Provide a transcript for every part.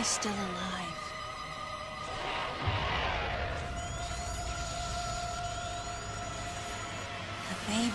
is still alive. The baby.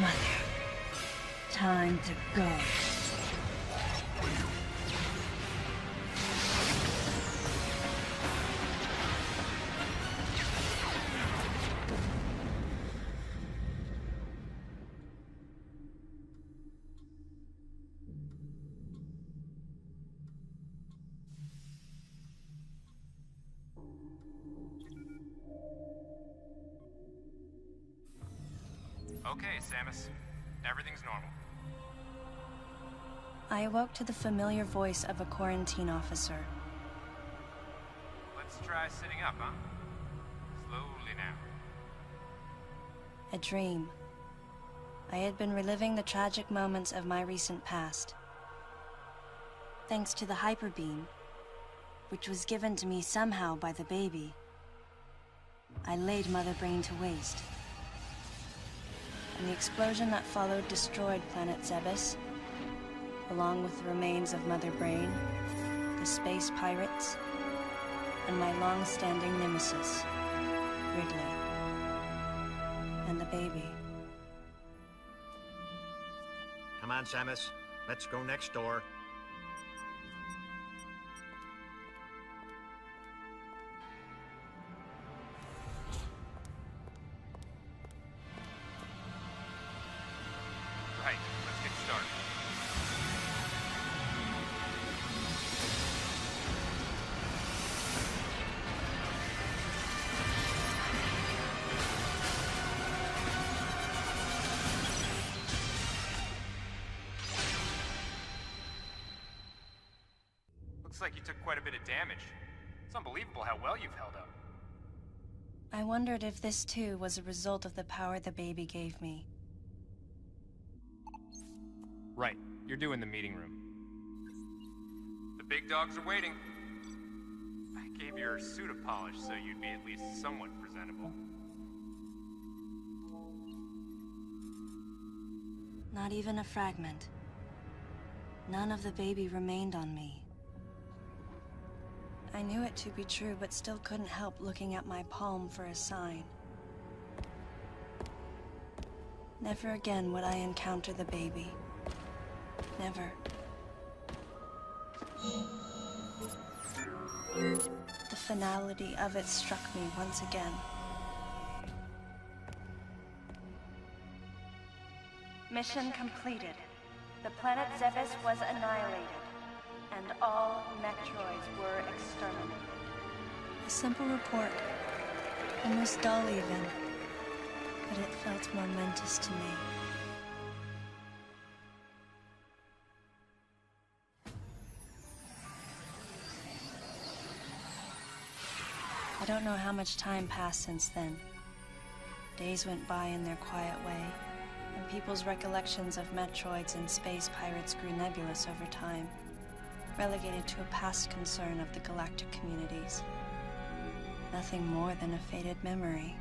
Mother, time to go. Okay, Samus. Everything's normal. I awoke to the familiar voice of a quarantine officer. Let's try sitting up, huh? Slowly now. A dream. I had been reliving the tragic moments of my recent past. Thanks to the hyper beam, which was given to me somehow by the baby, I laid Mother Brain to waste. And the explosion that followed destroyed planet Zebes, along with the remains of Mother Brain, the space pirates, and my long-standing nemesis, Ridley, and the baby. Come on, Samus. Let's go next door. Right, let's get started. Looks like you took quite a bit of damage. It's unbelievable how well you've held up. I wondered if this too was a result of the power the baby gave me. Right, you're due in the meeting room. The big dogs are waiting. I gave your suit a polish so you'd be at least somewhat presentable. Not even a fragment. None of the baby remained on me. I knew it to be true, but still couldn't help looking at my palm for a sign. Never again would I encounter the baby. Never. The finality of it struck me once again. Mission completed. The planet Zebes was annihilated, and all Metroids were exterminated. A simple report, almost dull even, but it felt momentous to me. I don't know how much time passed since then. Days went by in their quiet way, and people's recollections of Metroids and space pirates grew nebulous over time, relegated to a past concern of the galactic communities. Nothing more than a faded memory.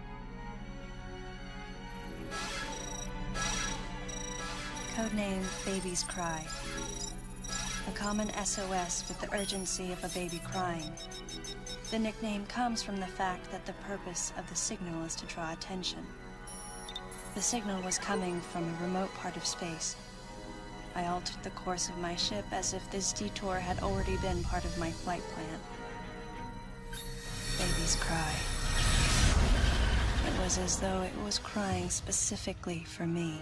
Codename Baby's Cry. A common SOS with the urgency of a baby crying. The nickname comes from the fact that the purpose of the signal is to draw attention. The signal was coming from a remote part of space. I altered the course of my ship as if this detour had already been part of my flight plan. Baby's Cry. It was as though it was crying specifically for me.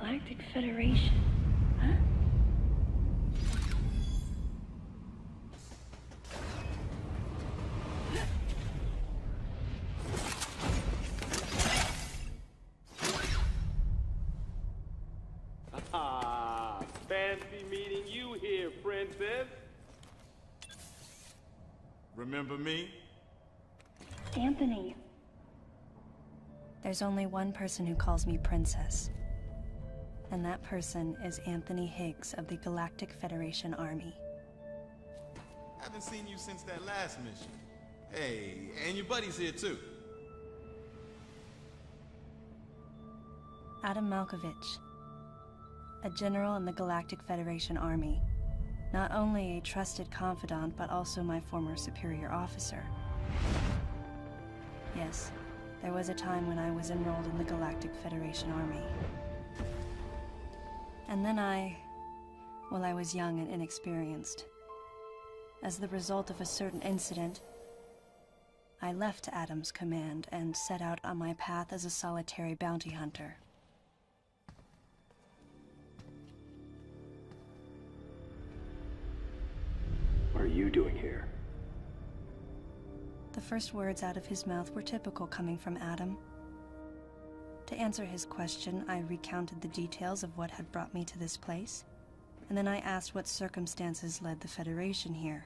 Galactic Federation, huh? Ah, fancy meeting you here, princess. Remember me? Anthony. There's only one person who calls me princess. And that person is Anthony Higgs of the Galactic Federation Army. Haven't seen you since that last mission. Hey, and your buddy's here too. Adam Malkovich, a general in the Galactic Federation Army. Not only a trusted confidant, but also my former superior officer. Yes, there was a time when I was enrolled in the Galactic Federation Army. And then I was young and inexperienced. As the result of a certain incident, I left Adam's command and set out on my path as a solitary bounty hunter. What are you doing here? The first words out of his mouth were typical coming from Adam. To answer his question, I recounted the details of what had brought me to this place, and then I asked what circumstances led the Federation here.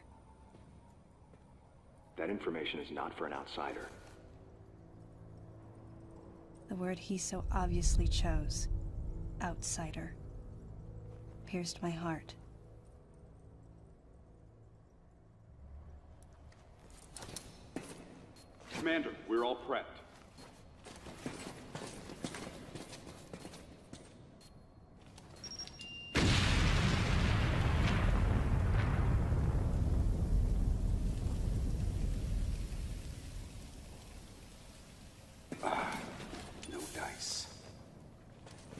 That information is not for an outsider. The word he so obviously chose, outsider, pierced my heart. Commander, we're all prepped. No dice.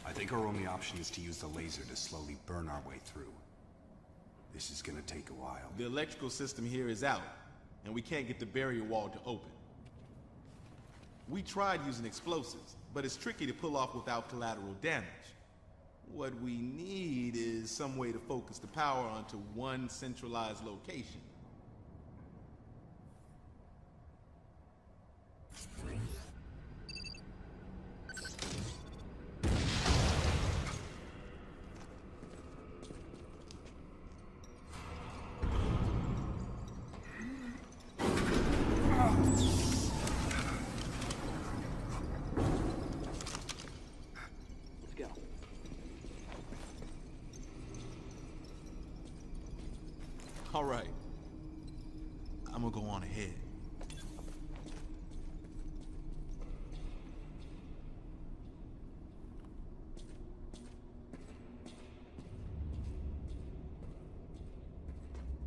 I think our only option is to use the laser to slowly burn our way through. This is gonna take a while. The electrical system here is out. and we can't get the barrier wall to open. We tried using explosives, but it's tricky to pull off without collateral damage. What we need is some way to focus the power onto one centralized location. All right. I'm gonna go on ahead.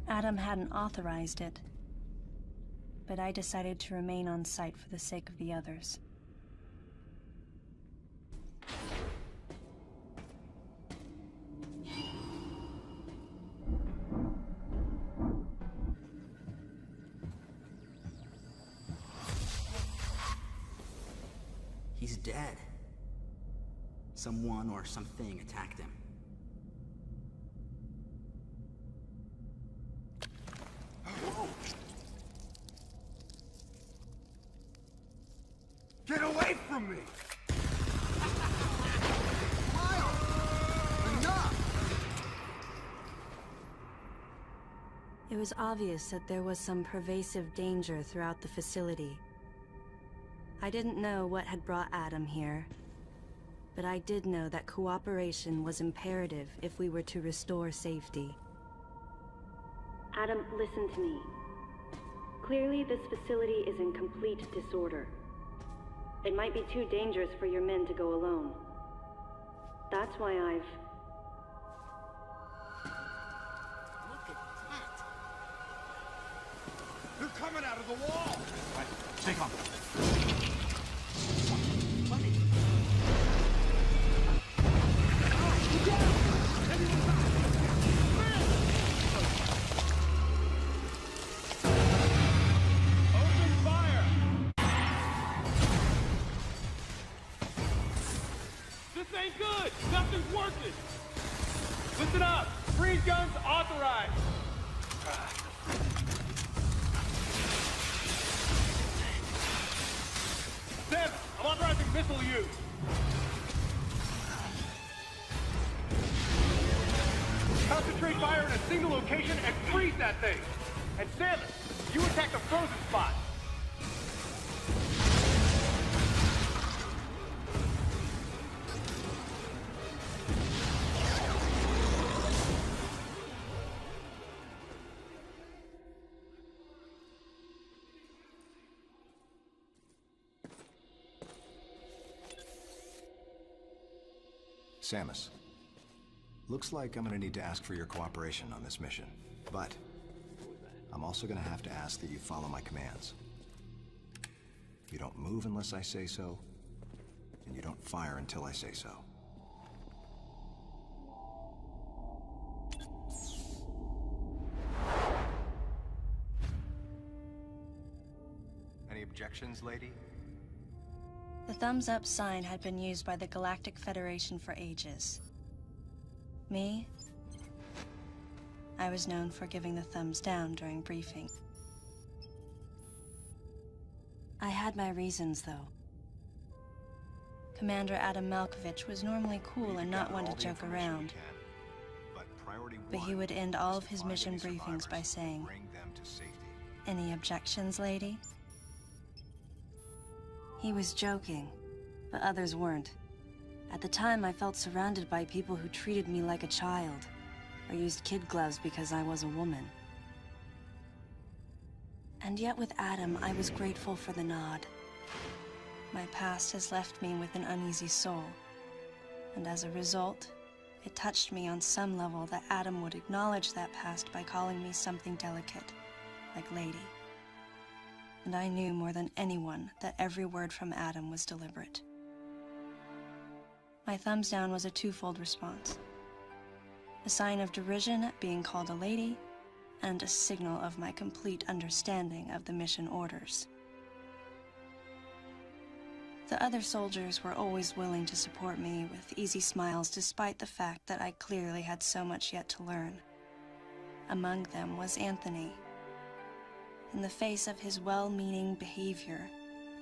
Adam hadn't authorized it, but I decided to remain on site for the sake of the others. He's dead. Someone or something attacked him. Whoa! Get away from me! Miles! Enough! It was obvious that there was some pervasive danger throughout the facility. I didn't know what had brought Adam here, but I did know that cooperation was imperative if we were to restore safety. Adam, listen to me. Clearly, this facility is in complete disorder. It might be too dangerous for your men to go alone. That's why I've... Look at that. They're coming out of the wall! Right, stay calm. What is... Open fire! This ain't good! Nothing's working! Listen up! Freeze guns authorized! Sam, I'm authorizing missile use! Concentrate fire in a single location and freeze that thing! And Samus, you attack the frozen spot! Samus, looks like I'm gonna need to ask for your cooperation on this mission, but I'm also gonna have to ask that you follow my commands. You don't move unless I say so, and you don't fire until I say so. Any objections, lady? The thumbs up sign had been used by the Galactic Federation for ages. Me? I was known for giving the thumbs down during briefing. I had my reasons, though. Commander Adam Malkovich was normally cool and not one to joke around. But he would end all of his mission briefings by saying, "Any objections, lady?" He was joking, but others weren't. At the time, I felt surrounded by people who treated me like a child, or used kid gloves because I was a woman. And yet with Adam, I was grateful for the nod. My past has left me with an uneasy soul, and as a result, it touched me on some level that Adam would acknowledge that past by calling me something delicate, like lady. And I knew more than anyone that every word from Adam was deliberate. My thumbs down was a twofold response. A sign of derision at being called a lady, and a signal of my complete understanding of the mission orders. The other soldiers were always willing to support me with easy smiles despite the fact that I clearly had so much yet to learn. Among them was Anthony. In the face of his well-meaning behavior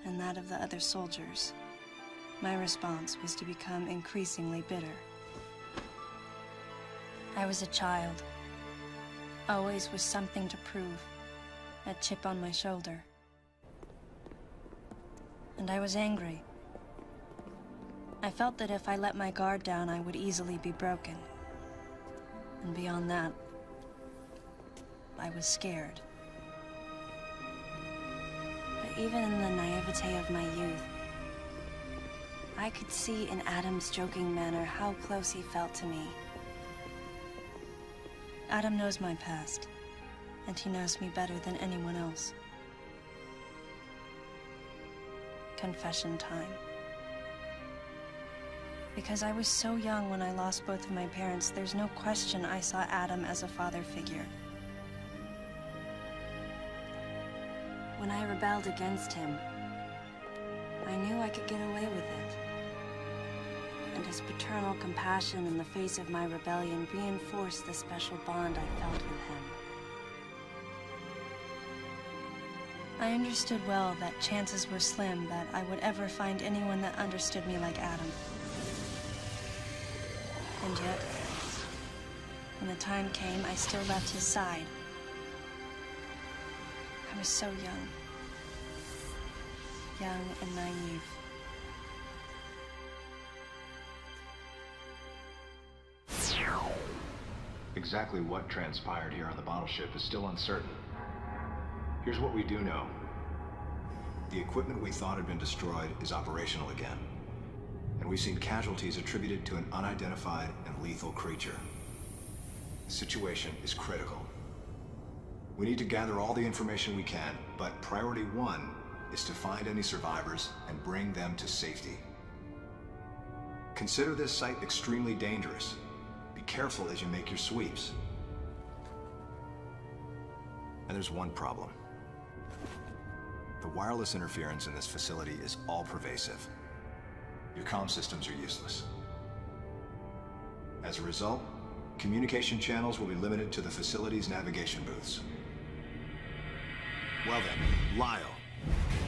and that of the other soldiers, my response was to become increasingly bitter. I was a child, always with something to prove, a chip on my shoulder. And I was angry. I felt that if I let my guard down, I would easily be broken. And beyond that, I was scared. But even in the naivete of my youth, I could see in Adam's joking manner how close he felt to me. Adam knows my past, and he knows me better than anyone else. Confession time. Because I was so young when I lost both of my parents, there's no question I saw Adam as a father figure. When I rebelled against him, I knew I could get away with it. And his paternal compassion in the face of my rebellion reinforced the special bond I felt with him. I understood well that chances were slim that I would ever find anyone that understood me like Adam. And yet, when the time came, I still left his side. I was so young. Young and naive. Exactly what transpired here on the bottle ship is still uncertain. Here's what we do know. The equipment we thought had been destroyed is operational again. And we've seen casualties attributed to an unidentified and lethal creature. The situation is critical. We need to gather all the information we can, but priority one is to find any survivors and bring them to safety. Consider this site extremely dangerous. Be careful as you make your sweeps. And there's one problem. The wireless interference in this facility is all-pervasive. Your comm systems are useless. As a result, communication channels will be limited to the facility's navigation booths. Well then, Lyle,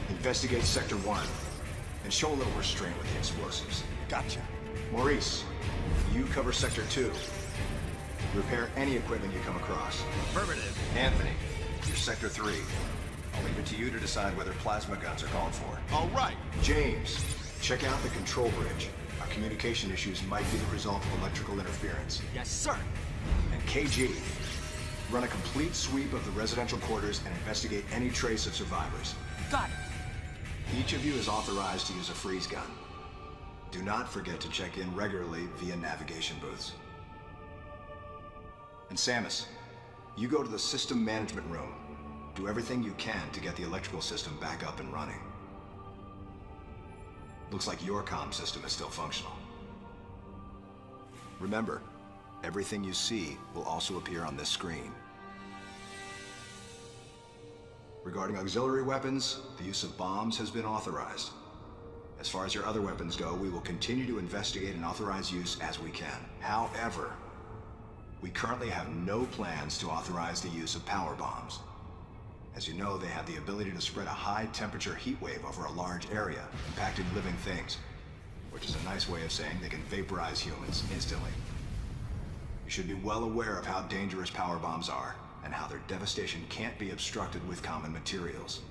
investigate Sector 1 and show a little restraint with the explosives. Gotcha. Maurice, you cover Sector 2. Repair any equipment you come across. Affirmative. Anthony, you're Sector 3. I'll leave it to you to decide whether plasma guns are called for. All right. James, check out the control bridge. Our communication issues might be the result of electrical interference. Yes, sir. And KG, run a complete sweep of the residential quarters and investigate any trace of survivors. Got it. Each of you is authorized to use a freeze gun. Do not forget to check in regularly via navigation booths. And Samus, you go to the system management room. Do everything you can to get the electrical system back up and running. Looks like your comm system is still functional. Remember, everything you see will also appear on this screen. Regarding auxiliary weapons, the use of bombs has been authorized. As far as your other weapons go, we will continue to investigate and authorize use as we can. However, we currently have no plans to authorize the use of power bombs. As you know, they have the ability to spread a high-temperature heat wave over a large area, impacting living things, which is a nice way of saying they can vaporize humans instantly. You should be well aware of how dangerous power bombs are, and how their devastation can't be obstructed with common materials.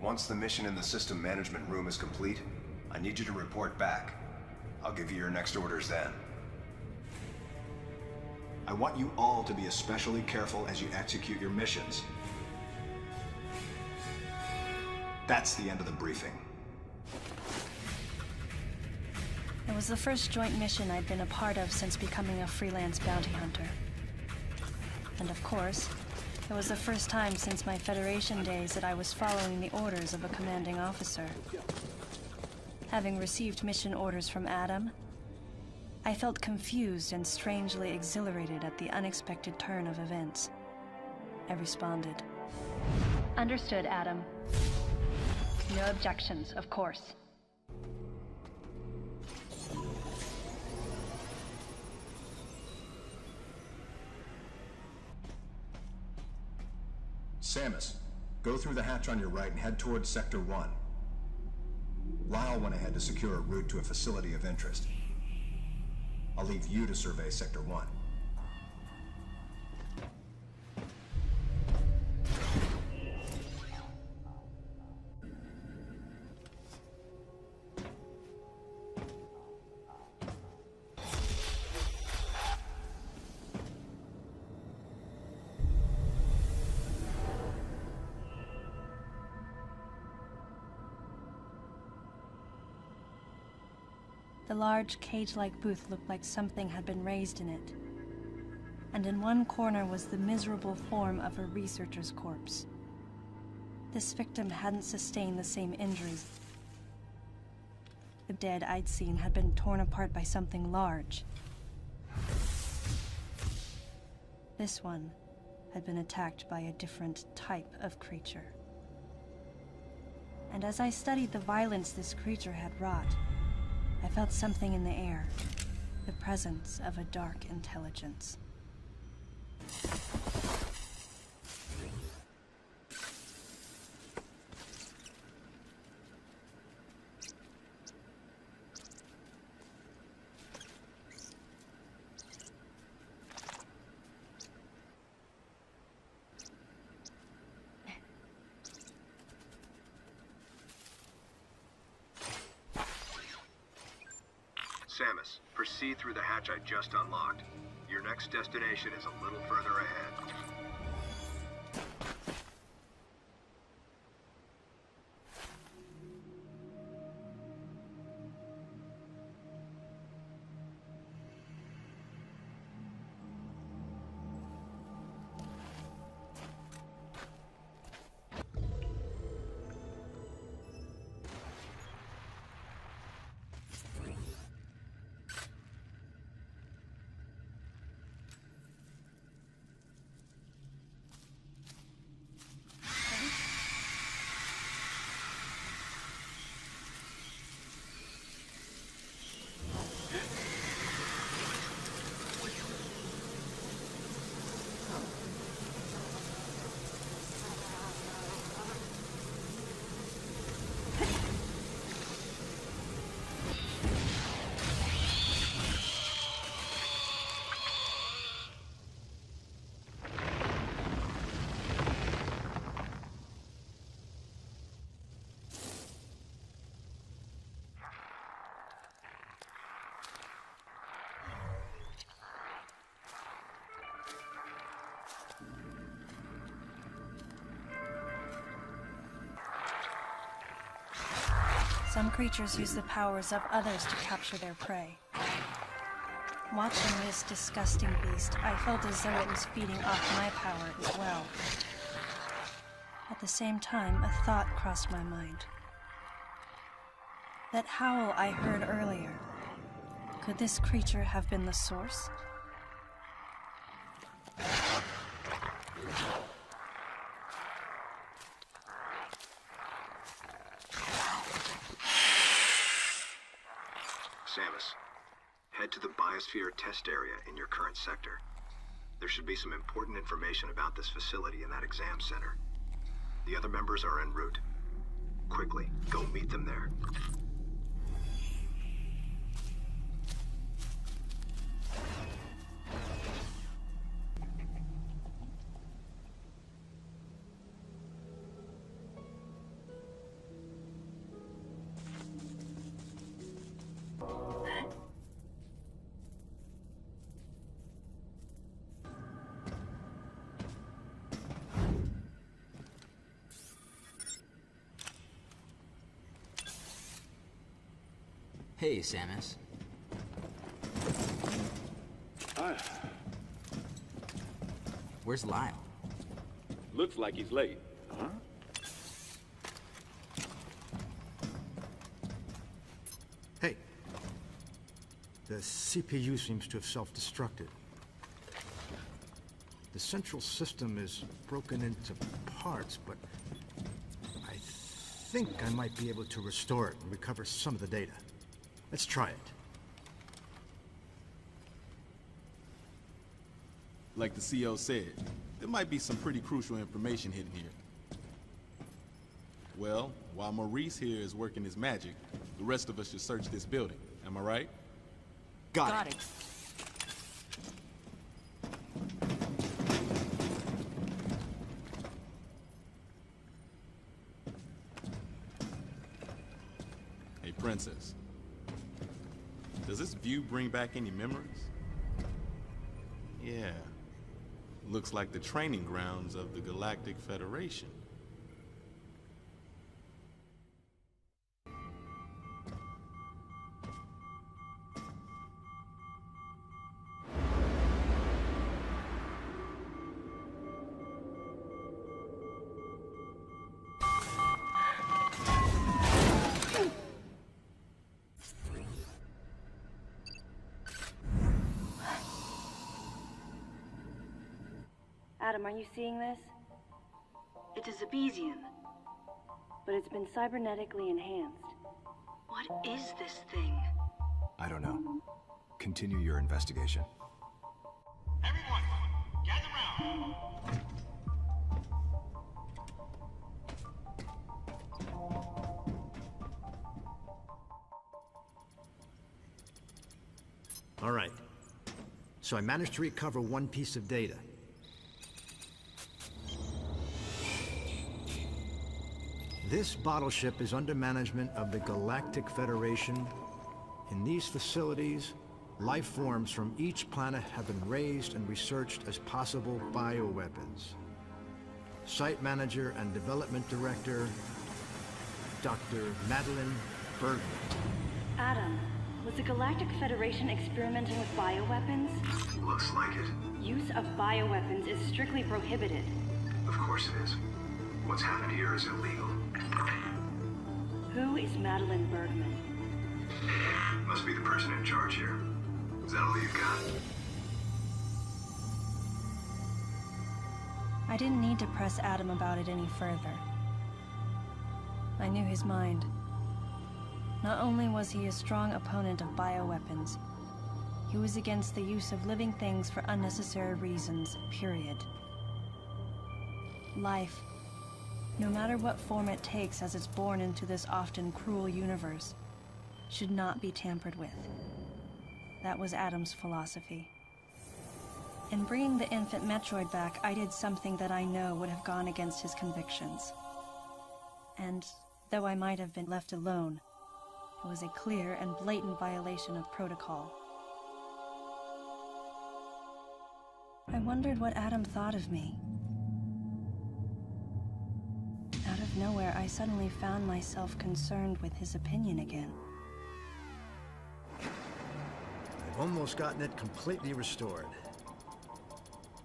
Once the mission in the system management room is complete, I need you to report back. I'll give you your next orders then. I want you all to be especially careful as you execute your missions. That's the end of the briefing. It was the first joint mission I'd been a part of since becoming a freelance bounty hunter. And of course, it was the first time since my Federation days that I was following the orders of a commanding officer. Having received mission orders from Adam, I felt confused and strangely exhilarated at the unexpected turn of events. I responded. Understood, Adam. No objections, of course. Samus, go through the hatch on your right and head towards Sector 1. Lyle went ahead to secure a route to a facility of interest. I'll leave you to survey Sector 1. The large cage-like booth looked like something had been raised in it. And in one corner was the miserable form of a researcher's corpse. This victim hadn't sustained the same injuries. The dead I'd seen had been torn apart by something large. This one had been attacked by a different type of creature. And as I studied the violence this creature had wrought, I felt something in the air, the presence of a dark intelligence. Samus, proceed through the hatch I just unlocked. Your next destination is a little further ahead. Some creatures use the powers of others to capture their prey. Watching this disgusting beast, I felt as though it was feeding off my power as well. At the same time, a thought crossed my mind. That howl I heard earlier, could this creature have been the source? Samus, head to the biosphere test area in your current sector. There should be some important information about this facility in that exam center. The other members are en route. Quickly, go meet them there. Hey, Samus. Hi. Where's Lyle? Looks like he's late. Huh? Hey. The CPU seems to have self-destructed. The central system is broken into parts, but I think I might be able to restore it and recover some of the data. Let's try it. Like the CO said, there might be some pretty crucial information hidden here. Well, while Maurice here is working his magic, the rest of us should search this building. Am I right? Got it. Hey, Princess. Does this view bring back any memories? Yeah. Looks like the training grounds of the Galactic Federation. Adam, are you seeing this? It is a Besian, but it's been cybernetically enhanced. What is this thing? I don't know. Continue your investigation. Everyone, gather round. All right. So I managed to recover one piece of data. This bottle ship is under management of the Galactic Federation. In these facilities, life forms from each planet have been raised and researched as possible bioweapons. Site manager and development director, Dr. Madeline Bergman. Adam, was the Galactic Federation experimenting with bioweapons? Looks like it. Use of bioweapons is strictly prohibited. Of course it is. What's happened here is illegal. Who is Madeline Bergman? Must be the person in charge here. Is that all you've got? I didn't need to press Adam about it any further. I knew his mind. Not only was he a strong opponent of bioweapons, he was against the use of living things for unnecessary reasons, period. Life, no matter what form it takes as it's born into this often cruel universe, should not be tampered with. That was Adam's philosophy. In bringing the infant Metroid back, I did something that I know would have gone against his convictions. And though I might have been left alone, it was a clear and blatant violation of protocol. I wondered what Adam thought of me. Out of nowhere, I suddenly found myself concerned with his opinion again. I've almost gotten it completely restored.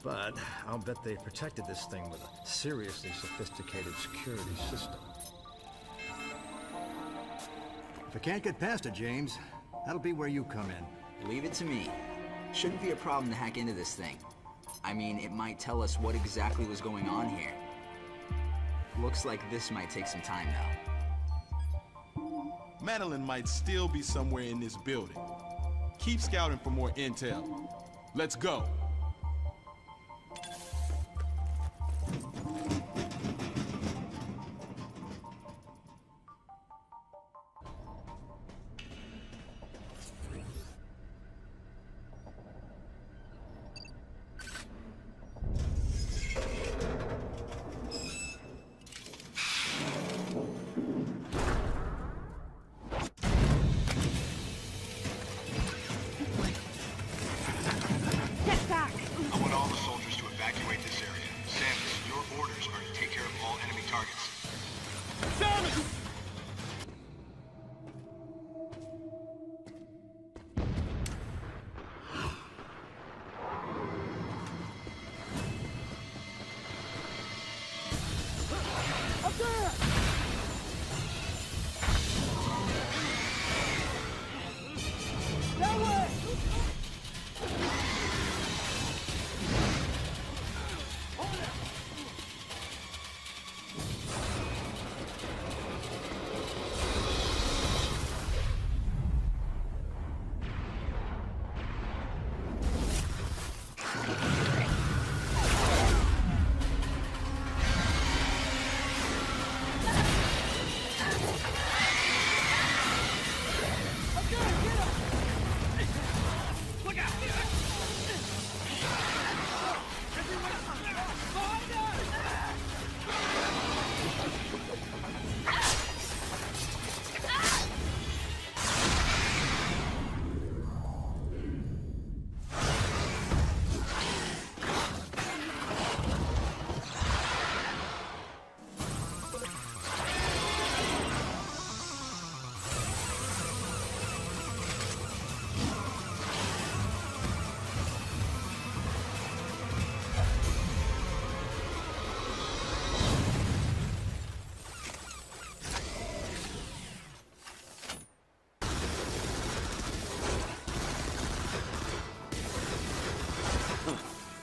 But I'll bet they protected this thing with a seriously sophisticated security system. If I can't get past it, James, that'll be where you come in. Leave it to me. Shouldn't be a problem to hack into this thing. I mean, it might tell us what exactly was going on here. Looks like this might take some time, though. Madeline might still be somewhere in this building. Keep scouting for more intel. Let's go. Get back!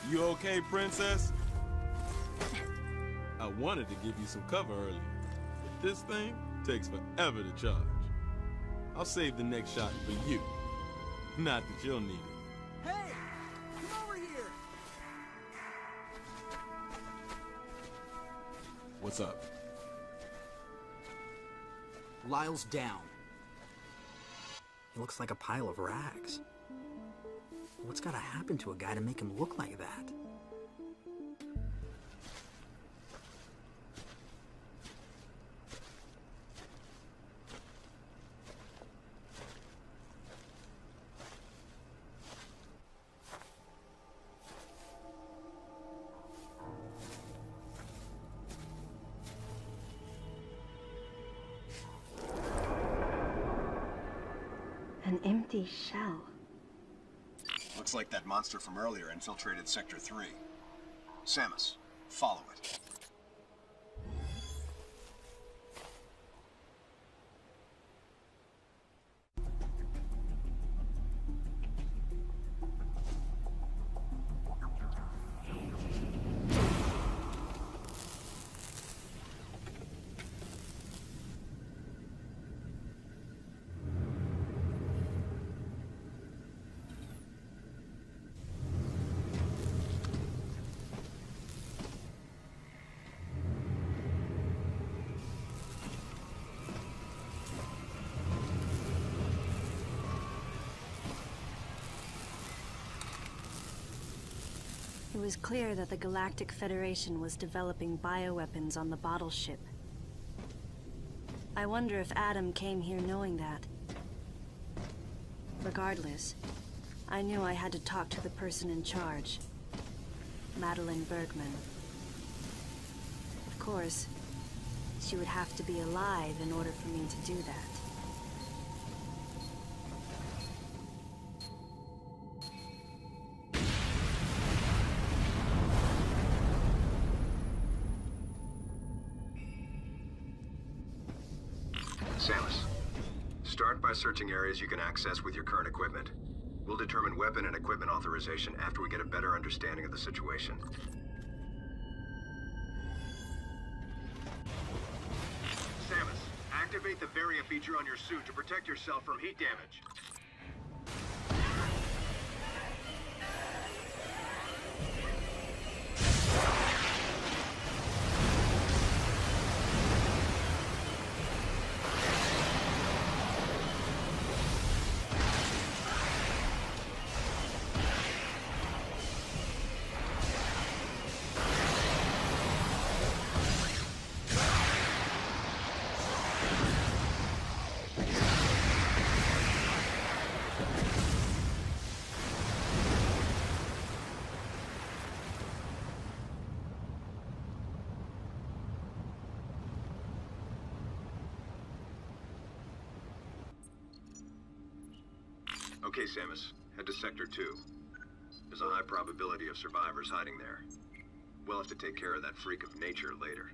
You okay, princess? I wanted to give you some cover earlier, but this thing takes forever to charge. I'll save the next shot for you. Not that you'll need it. Hey! Come over here! What's up? Lyle's down. He looks like a pile of rags. What's gotta happen to a guy to make him look like that? An empty shell. Looks like that monster from earlier infiltrated Sector 3. Samus, follow it. It was clear that the Galactic Federation was developing bioweapons on the bottle ship. I wonder if Adam came here knowing that. Regardless, I knew I had to talk to the person in charge, Madeline Bergman. Of course, she would have to be alive in order for me to do that. Samus, start by searching areas you can access with your current equipment. We'll determine weapon and equipment authorization after we get a better understanding of the situation. Samus, activate the variant feature on your suit to protect yourself from heat damage. Okay, Samus, head to Sector 2. There's a high probability of survivors hiding there. We'll have to take care of that freak of nature later.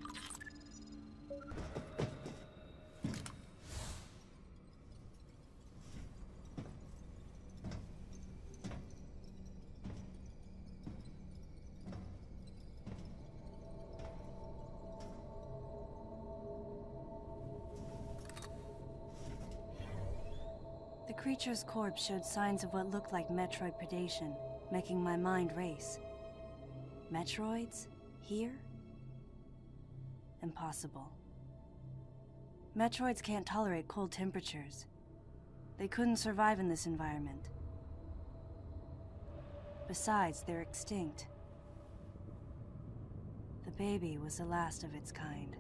The creature's corpse showed signs of what looked like Metroid predation, making my mind race. Metroids? Here? Impossible. Metroids can't tolerate cold temperatures. They couldn't survive in this environment. Besides, they're extinct. The baby was the last of its kind.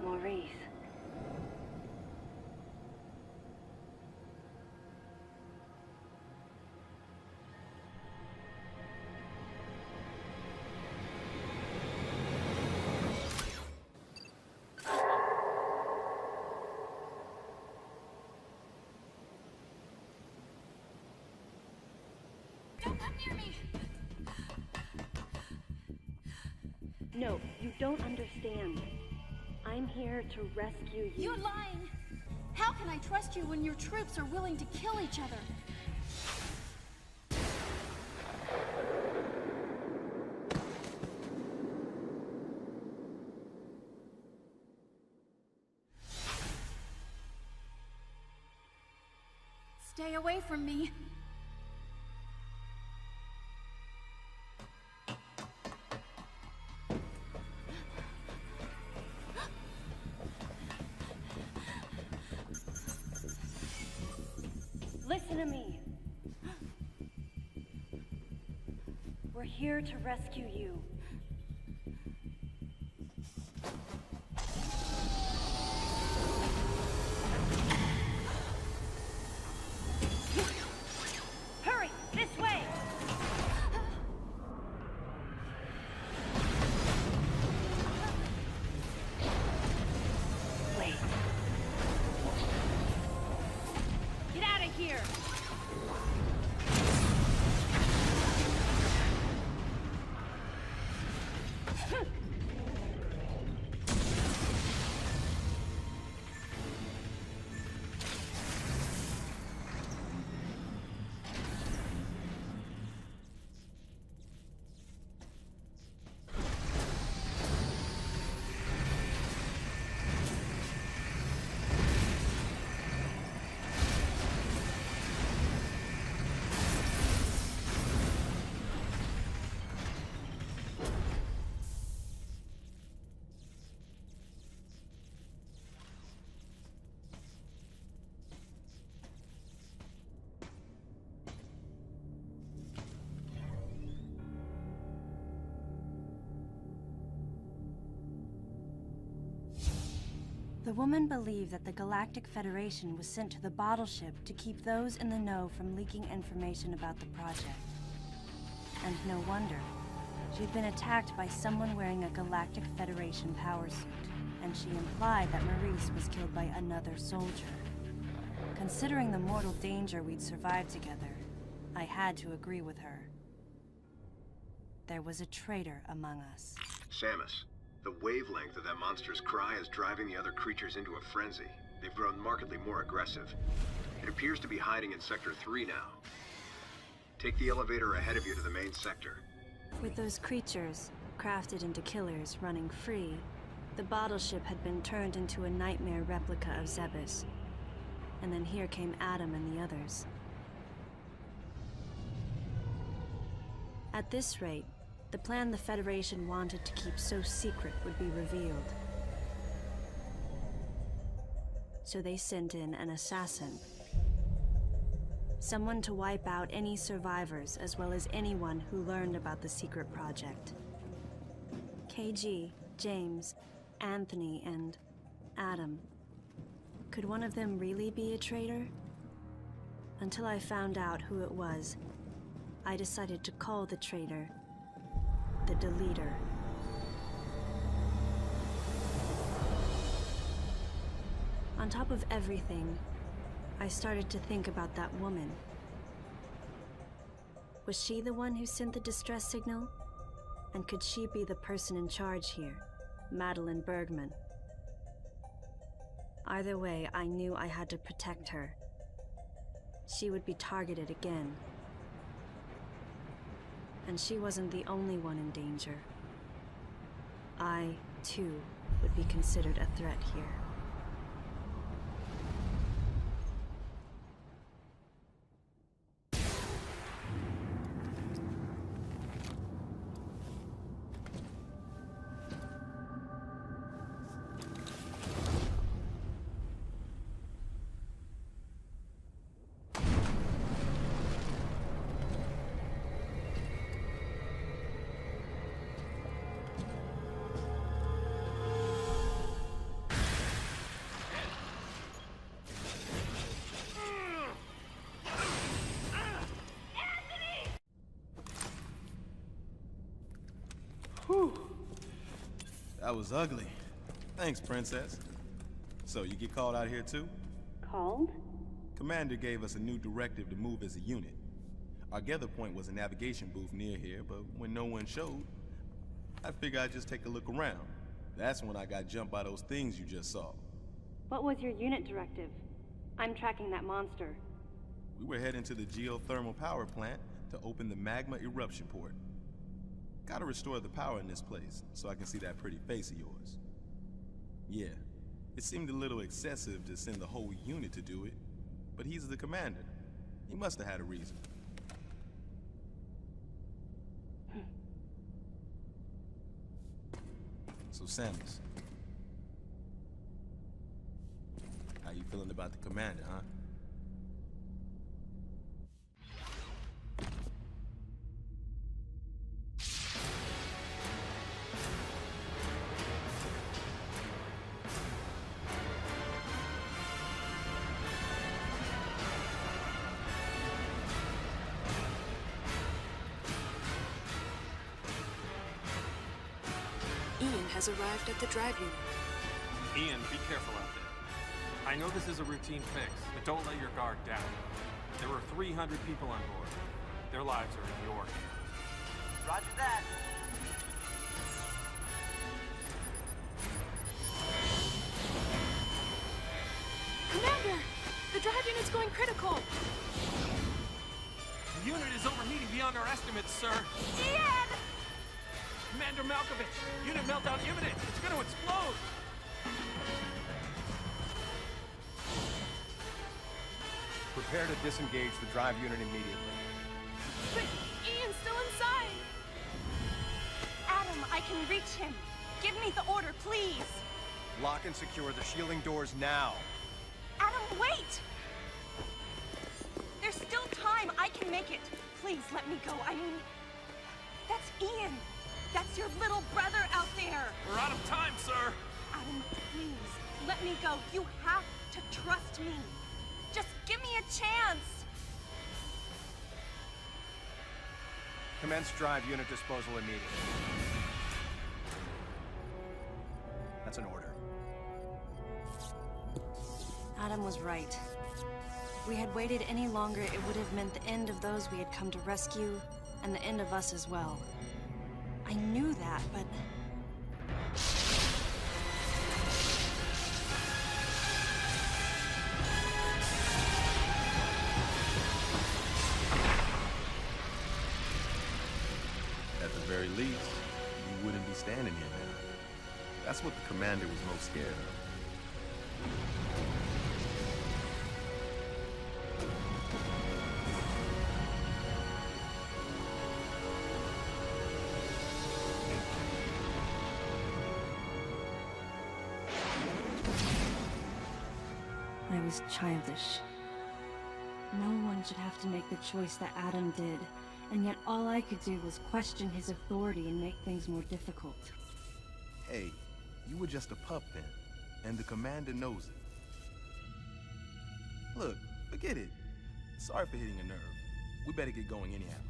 Maurice. Don't come near me! No, you don't understand. I'm here to rescue you. You're lying! How can I trust you when your troops are willing to kill each other? Stay away from me. Listen to me. We're here to rescue you. Hurry, this way! Wait. Get out of here! The woman believed that the Galactic Federation was sent to the bottle ship to keep those in the know from leaking information about the project. And no wonder. She'd been attacked by someone wearing a Galactic Federation power suit, and she implied that Maurice was killed by another soldier. Considering the mortal danger we'd survived together, I had to agree with her. There was a traitor among us. Samus, the wavelength of that monster's cry is driving the other creatures into a frenzy. They've grown markedly more aggressive. It appears to be hiding in Sector 3 now. Take the elevator ahead of you to the main sector. With those creatures, crafted into killers, running free, the bottle ship had been turned into a nightmare replica of Zebus. And then here came Adam and the others. At this rate, the plan the Federation wanted to keep so secret would be revealed. So they sent in an assassin. Someone to wipe out any survivors, as well as anyone who learned about the secret project. KG, James, Anthony, and Adam. Could one of them really be a traitor? Until I found out who it was, I decided to call the traitor the Deleter. On top of everything, I started to think about that woman. Was she the one who sent the distress signal? And could she be the person in charge here, Madeline Bergman? Either way, I knew I had to protect her. She would be targeted again. And she wasn't the only one in danger. I, too, would be considered a threat here. Whew. That was ugly. Thanks, Princess. So, you get called out here too? Called? Commander gave us a new directive to move as a unit. Our gather point was a navigation booth near here, but when no one showed, I figured I'd just take a look around. That's when I got jumped by those things you just saw. What was your unit directive? I'm tracking that monster. We were heading to the geothermal power plant to open the magma eruption port. Gotta restore the power in this place so I can see that pretty face of yours. Yeah, it seemed a little excessive to send the whole unit to do it, but he's the commander. He must have had a reason. So Samus, how you feeling about the commander, huh? Ian has arrived at the drive unit. Ian, be careful out there. I know this is a routine fix, but don't let your guard down. There were 300 people on board. Their lives are in your hands. Roger that. Commander! The drive unit's going critical! The unit is overheating beyond our estimates, sir. Ian! Commander Malkovich, unit meltdown imminent. It's going to explode. Prepare to disengage the drive unit immediately. But Ian's still inside! Adam, I can reach him. Give me the order, please. Lock and secure the shielding doors now. Adam, wait! There's still time. I can make it. Please let me go. I mean, that's Ian. That's your little brother out there. We're out of time, sir. Adam, please, let me go. You have to trust me. Just give me a chance. Commence drive unit disposal immediately. That's an order. Adam was right. If we had waited any longer, it would have meant the end of those we had come to rescue, and the end of us as well. I knew that, but... At the very least, you wouldn't be standing here now. That's what the commander was most scared of. I was childish. No one should have to make the choice that Adam did, and yet all I could do was question his authority and make things more difficult. Hey, you were just a pup then, and the commander knows it. Look, forget it. Sorry for hitting a nerve. We better get going anyhow.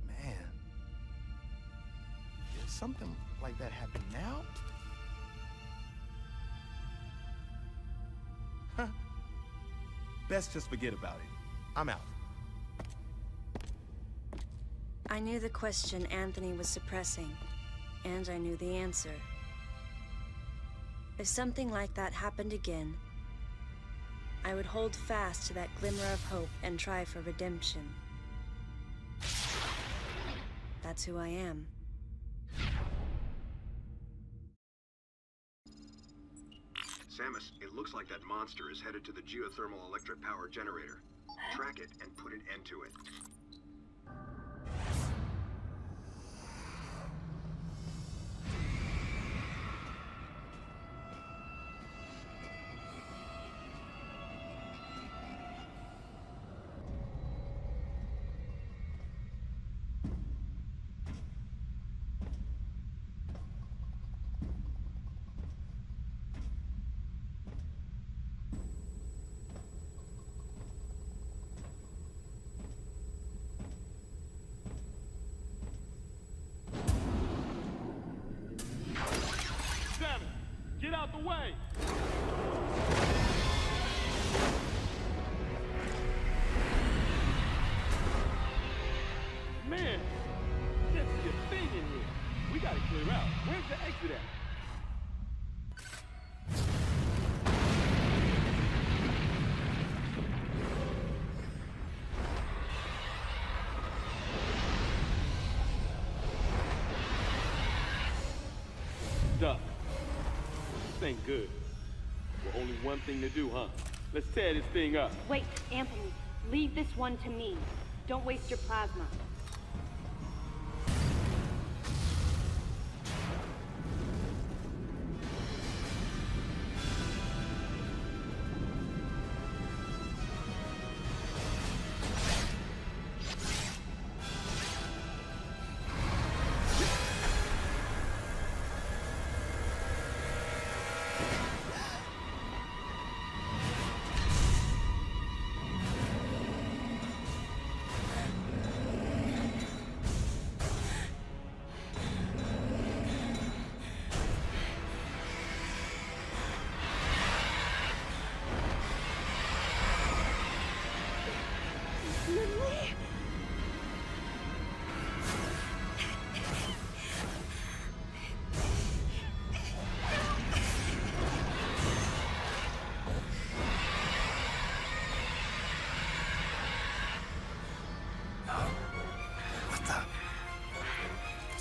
Man, did something like that happen now? Huh. Best just forget about it. I'm out. I knew the question Anthony was suppressing, and I knew the answer. If something like that happened again, I would hold fast to that glimmer of hope and try for redemption. That's who I am. Samus, it looks like that monster is headed to the geothermal electric power generator. Track it and put an end to it. figure out. Where's the exit at? Duck. This ain't good. Well, only one thing to do, huh? Let's tear this thing up. Wait, Anthony. Leave this one to me. Don't waste your plasma.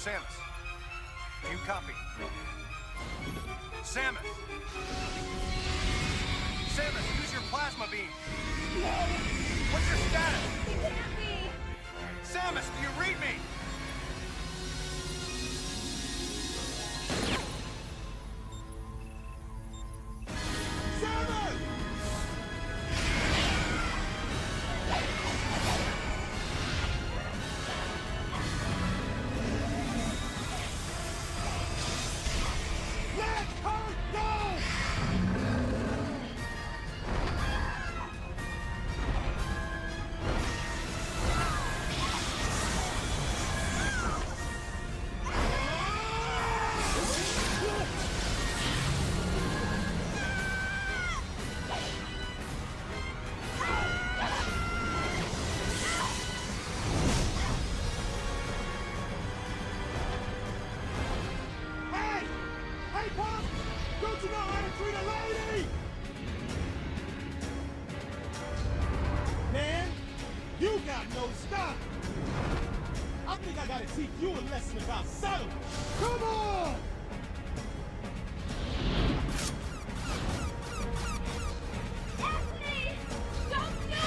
Samus, do you copy? Samus! Samus, use your plasma beam! No! What's your status? It can't be! Samus, do you read me? No, stop! I think I gotta teach you a lesson about subtlety. Come on! Anthony! Don't do it!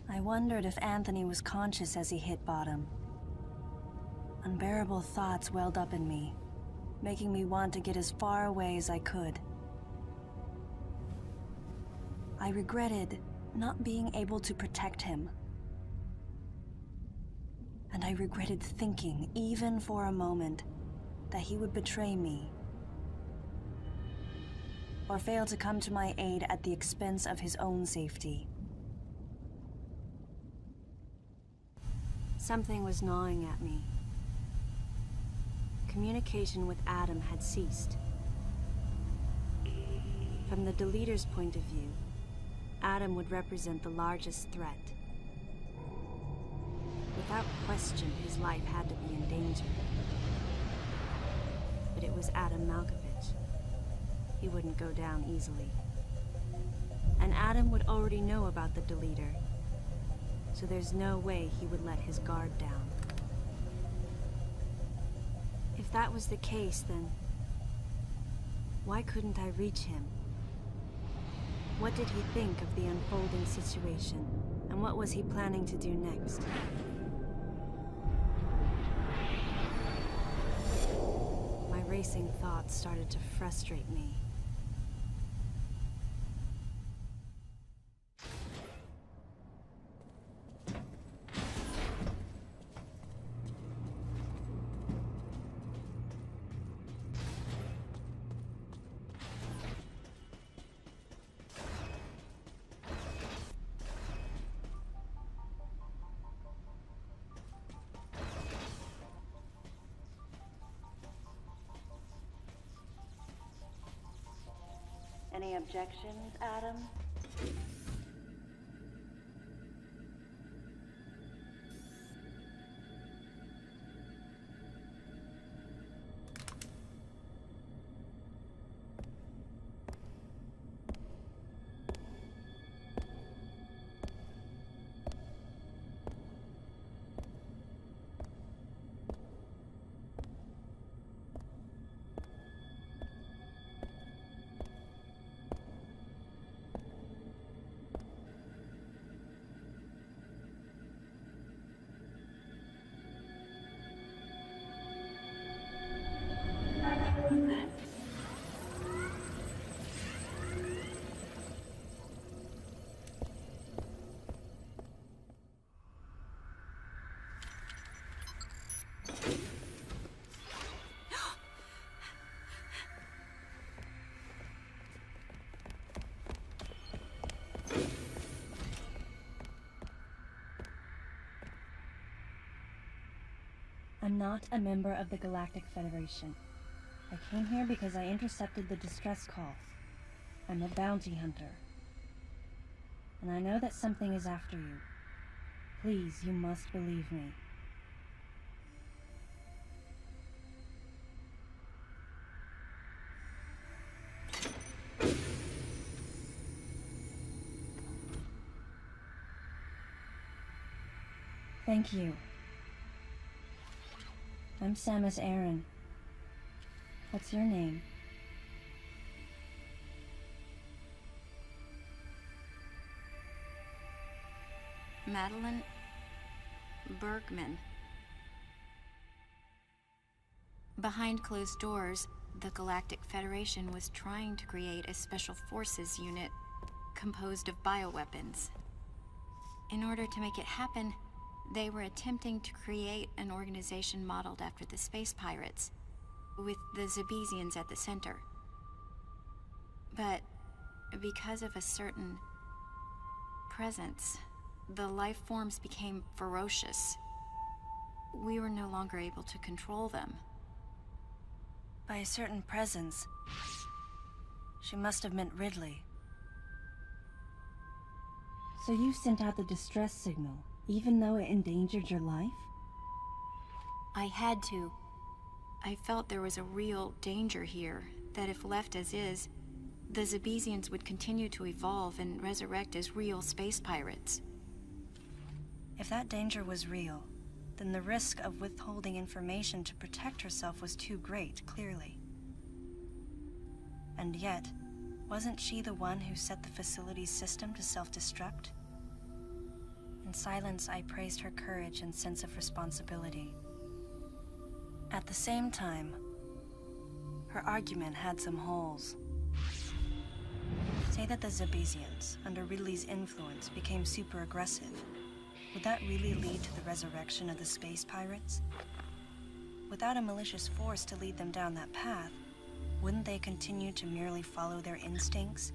I wondered if Anthony was conscious as he hit bottom. Unbearable thoughts welled up in me, making me want to get as far away as I could. I regretted not being able to protect him. And I regretted thinking, even for a moment, that he would betray me. Or fail to come to my aid at the expense of his own safety. Something was gnawing at me. Communication with Adam had ceased. From the deleter's point of view, Adam would represent the largest threat. Without question, his life had to be in danger. But it was Adam Malkovich. He wouldn't go down easily. And Adam would already know about the deleter, so there's no way he would let his guard down. If that was the case, then why couldn't I reach him? What did he think of the unfolding situation, and what was he planning to do next? My racing thoughts started to frustrate me. Any objections, Adam? I'm not a member of the Galactic Federation. I came here because I intercepted the distress call. I'm a bounty hunter. And I know that something is after you. Please, you must believe me. Thank you. I'm Samus Aran. What's your name? Madeline Bergman. Behind closed doors, the Galactic Federation was trying to create a special forces unit composed of bioweapons. In order to make it happen, they were attempting to create an organization modeled after the space pirates, with the Zebesians at the center. But because of a certain presence, the life forms became ferocious. We were no longer able to control them. By a certain presence, she must have meant Ridley. So you sent out the distress signal, even though it endangered your life? I had to. I felt there was a real danger here, that if left as is, the Zebesians would continue to evolve and resurrect as real space pirates. If that danger was real, then the risk of withholding information to protect herself was too great, clearly. And yet, wasn't she the one who set the facility's system to self-destruct? In silence, I praised her courage and sense of responsibility. At the same time, her argument had some holes. Say that the Zebesians, under Ridley's influence, became super aggressive. Would that really lead to the resurrection of the space pirates? Without a malicious force to lead them down that path, wouldn't they continue to merely follow their instincts,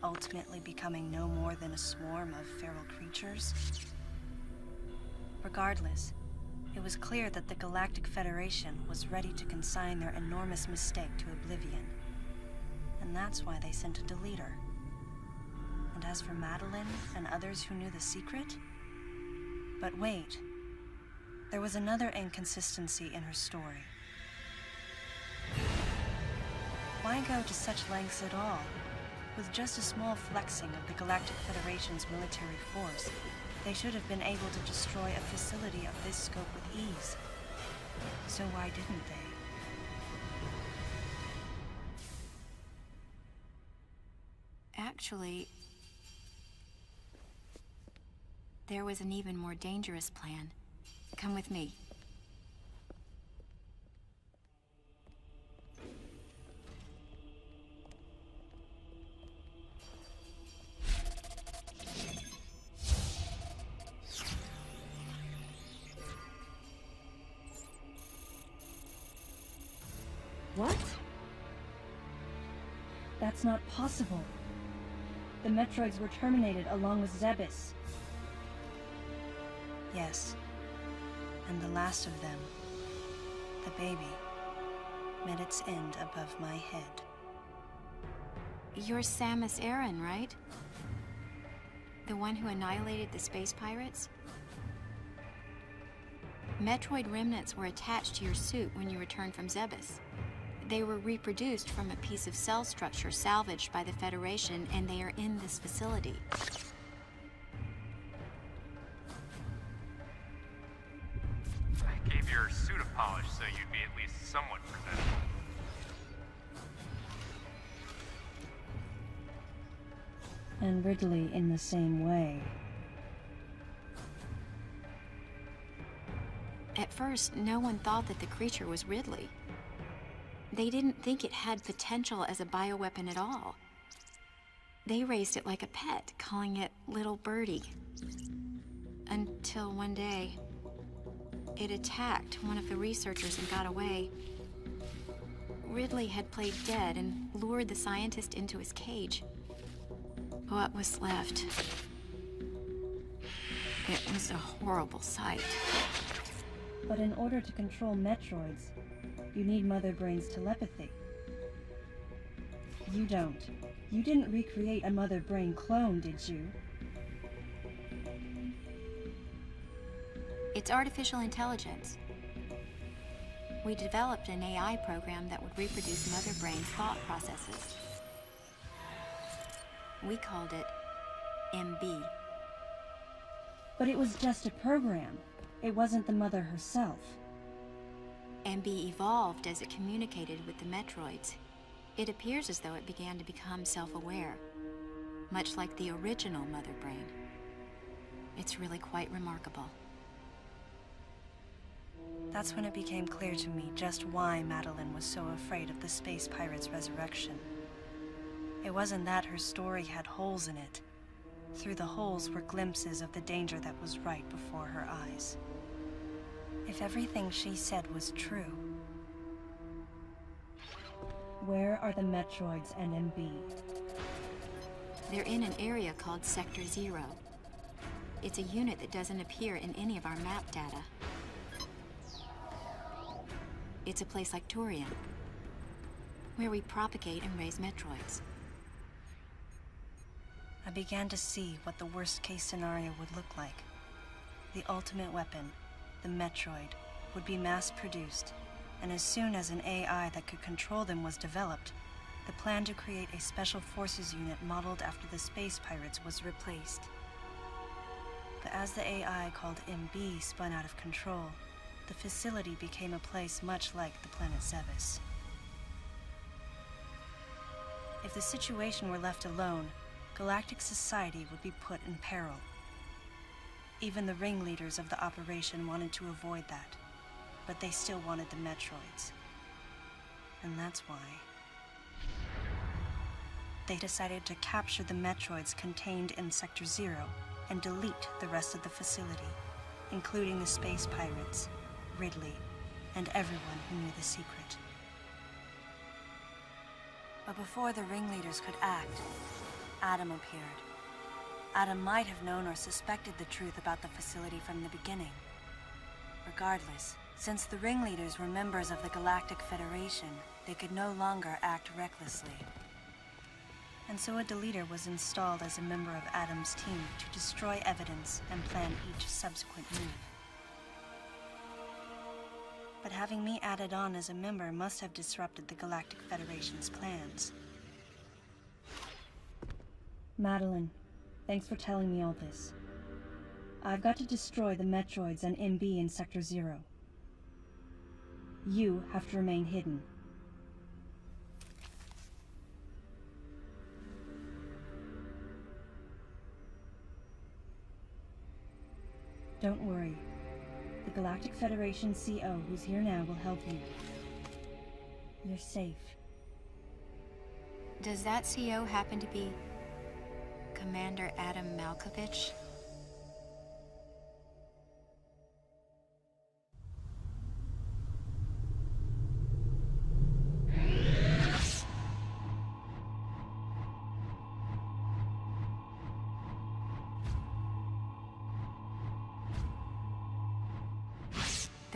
ultimately becoming no more than a swarm of feral creatures? Regardless, it was clear that the Galactic Federation was ready to consign their enormous mistake to oblivion. And that's why they sent a deleter. And as for Madeline and others who knew the secret? But wait, there was another inconsistency in her story. Why go to such lengths at all? With just a small flexing of the Galactic Federation's military force, they should have been able to destroy a facility of this scope with ease. So why didn't they? Actually, there was an even more dangerous plan. Come with me. What? That's not possible. The Metroids were terminated along with Zebes. Yes. And the last of them, the baby, met its end above my head. You're Samus Aran, right? The one who annihilated the space pirates? Metroid remnants were attached to your suit when you returned from Zebes. They were reproduced from a piece of cell structure salvaged by the Federation, and they are in this facility. I gave your suit a polish so you'd be at least somewhat presentable. And Ridley in the same way. At first, no one thought that the creature was Ridley. They didn't think it had potential as a bioweapon at all. They raised it like a pet, calling it Little Birdie. Until one day, it attacked one of the researchers and got away. Ridley had played dead and lured the scientist into his cage. What was left? It was a horrible sight. But in order to control Metroids, you need Mother Brain's telepathy. You don't. You didn't recreate a Mother Brain clone, did you? It's artificial intelligence. We developed an AI program that would reproduce Mother Brain's thought processes. We called it MB. But it was just a program. It wasn't the Mother herself. MB evolved as it communicated with the Metroids. It appears as though it began to become self-aware, much like the original Mother Brain. It's really quite remarkable. That's when it became clear to me just why Madeline was so afraid of the space pirate's resurrection. It wasn't that her story had holes in it. Through the holes were glimpses of the danger that was right before her eyes. If everything she said was true, where are the Metroids and MB? They're in an area called Sector 0. It's a unit that doesn't appear in any of our map data. It's a place like Turian, where we propagate and raise Metroids. I began to see what the worst-case scenario would look like. The ultimate weapon, the Metroid, would be mass-produced, and as soon as an AI that could control them was developed, the plan to create a special forces unit modeled after the space pirates was replaced. But as the AI called MB spun out of control, the facility became a place much like the planet Zebes. If the situation were left alone, galactic society would be put in peril. Even the ringleaders of the operation wanted to avoid that, but they still wanted the Metroids. And that's why they decided to capture the Metroids contained in Sector 0 and delete the rest of the facility, including the space pirates, Ridley, and everyone who knew the secret. But before the ringleaders could act, Adam appeared. Adam might have known or suspected the truth about the facility from the beginning. Regardless, since the ringleaders were members of the Galactic Federation, they could no longer act recklessly. And so a deleter was installed as a member of Adam's team to destroy evidence and plan each subsequent move. But having me added on as a member must have disrupted the Galactic Federation's plans. Madeline, thanks for telling me all this. I've got to destroy the Metroids and MB in Sector 0. You have to remain hidden. Don't worry. The Galactic Federation CO who's here now will help you. You're safe. Does that CO happen to be Commander Adam Malkovich?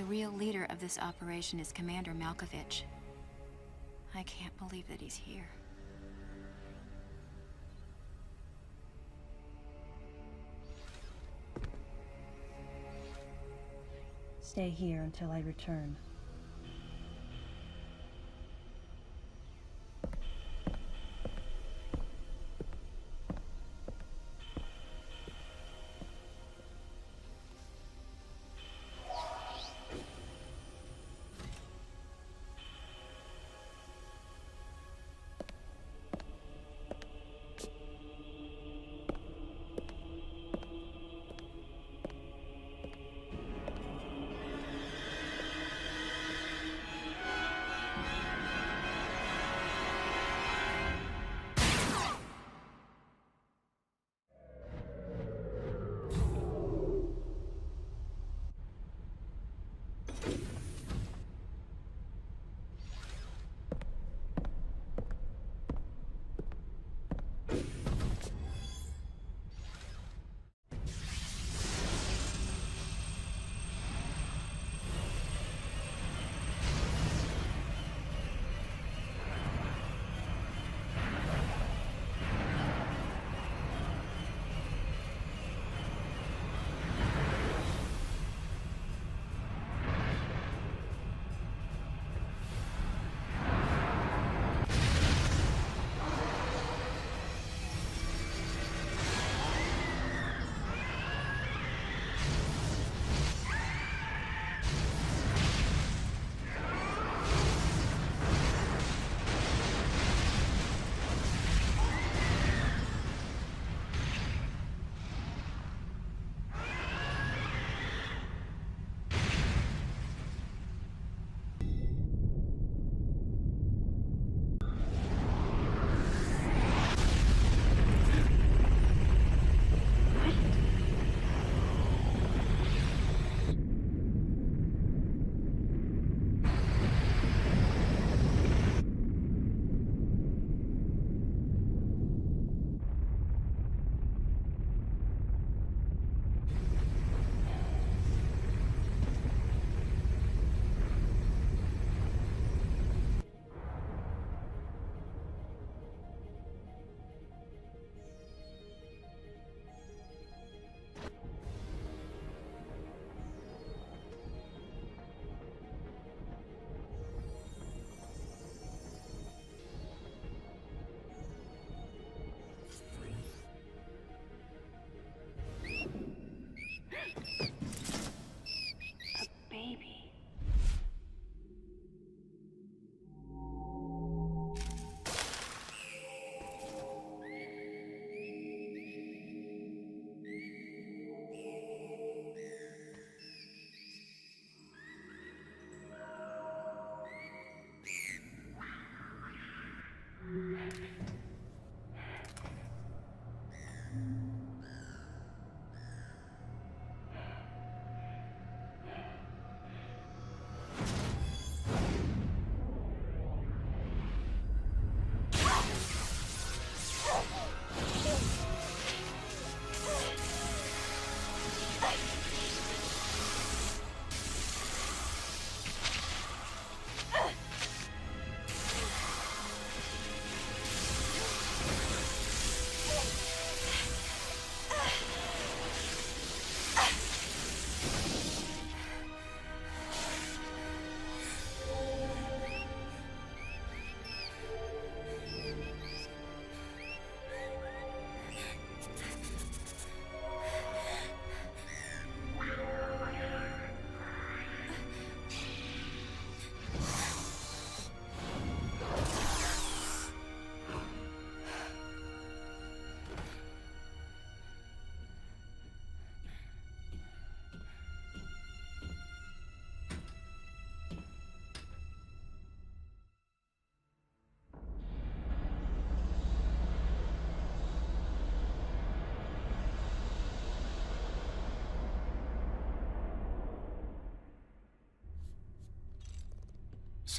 The real leader of this operation is Commander Malkovich. I can't believe that he's here. Stay here until I return.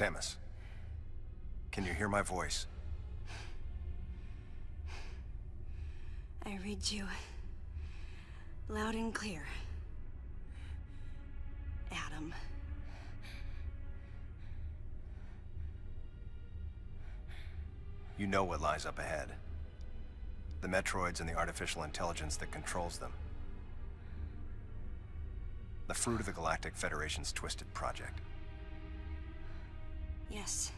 Samus, can you hear my voice? I read you loud and clear, Adam. You know what lies up ahead. The Metroids and the artificial intelligence that controls them. The fruit of the Galactic Federation's twisted project. Yes.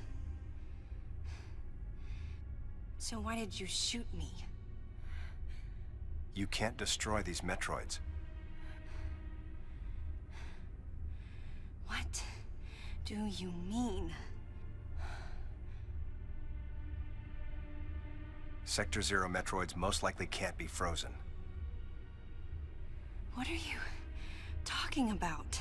So why did you shoot me? You can't destroy these Metroids. What do you mean? Sector Zero Metroids most likely can't be frozen. What are you talking about?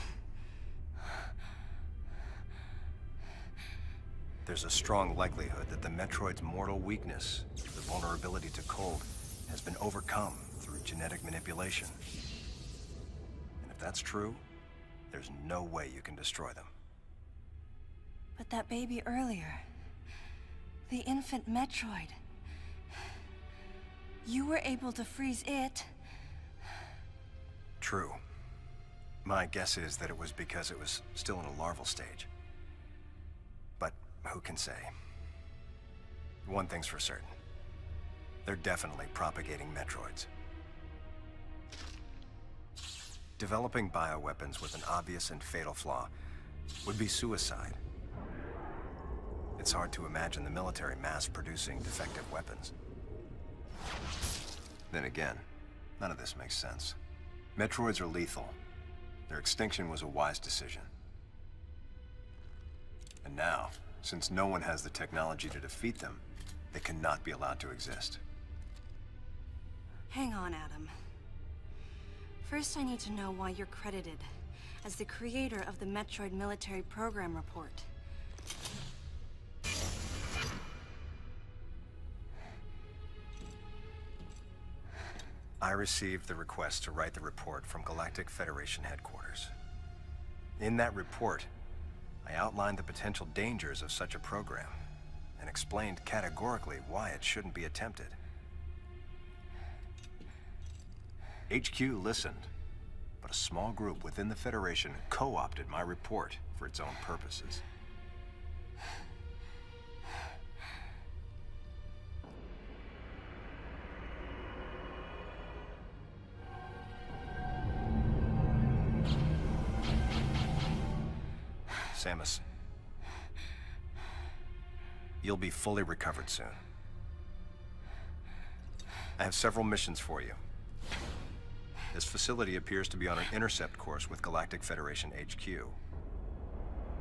There's a strong likelihood that the Metroid's mortal weakness, the vulnerability to cold, has been overcome through genetic manipulation. And if that's true, there's no way you can destroy them. But that baby earlier, the infant Metroid, you were able to freeze it. True. My guess is that it was because it was still in a larval stage. But who can say? One thing's for certain. They're definitely propagating Metroids. Developing bioweapons with an obvious and fatal flaw would be suicide. It's hard to imagine the military mass-producing defective weapons. Then again, none of this makes sense. Metroids are lethal. Their extinction was a wise decision. And now, since no one has the technology to defeat them, they cannot be allowed to exist. Hang on, Adam. First, I need to know why you're credited as the creator of the Metroid Military Program Report. I received the request to write the report from Galactic Federation headquarters. In that report, I outlined the potential dangers of such a program and explained categorically why it shouldn't be attempted. HQ listened, but a small group within the Federation co-opted my report for its own purposes. Samus, you'll be fully recovered soon. I have several missions for you. This facility appears to be on an intercept course with Galactic Federation HQ.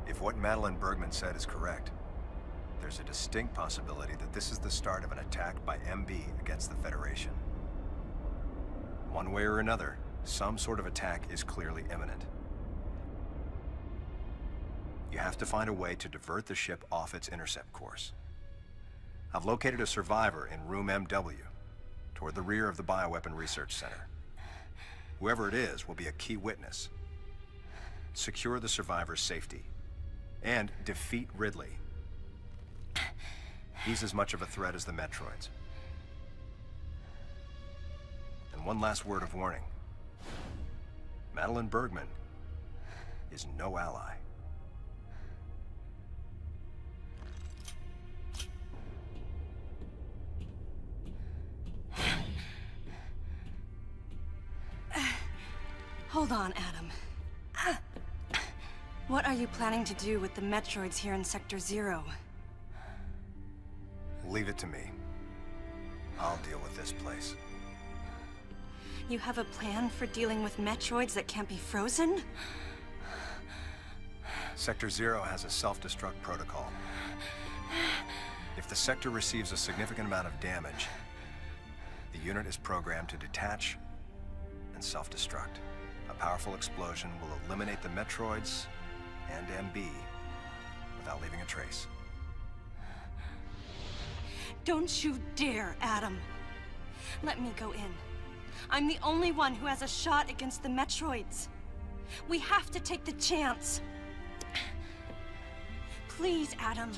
If what Madeline Bergman said is correct, there's a distinct possibility that this is the start of an attack by MB against the Federation. One way or another, some sort of attack is clearly imminent. You have to find a way to divert the ship off its intercept course. I've located a survivor in room MW, toward the rear of the Bioweapon Research Center. Whoever it is will be a key witness. Secure the survivor's safety, and defeat Ridley. He's as much of a threat as the Metroids. And one last word of warning. Madeline Bergman is no ally. Hold on, Adam. What are you planning to do with the Metroids here in Sector Zero? Leave it to me. I'll deal with this place. You have a plan for dealing with Metroids that can't be frozen? Sector Zero has a self-destruct protocol. If the sector receives a significant amount of damage, the unit is programmed to detach and self-destruct. A powerful explosion will eliminate the Metroids and MB without leaving a trace. Don't you dare, Adam. Let me go in. I'm the only one who has a shot against the Metroids. We have to take the chance. Please, Adam.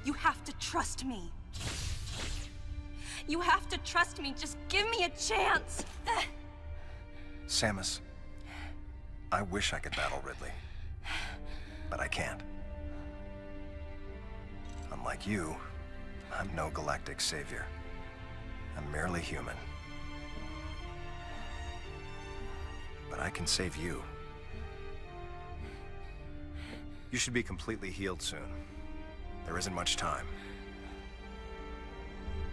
You have to trust me. You have to trust me. Just give me a chance. Samus, I wish I could battle Ridley, but I can't. Unlike you, I'm no galactic savior. I'm merely human. But I can save you. You should be completely healed soon. There isn't much time.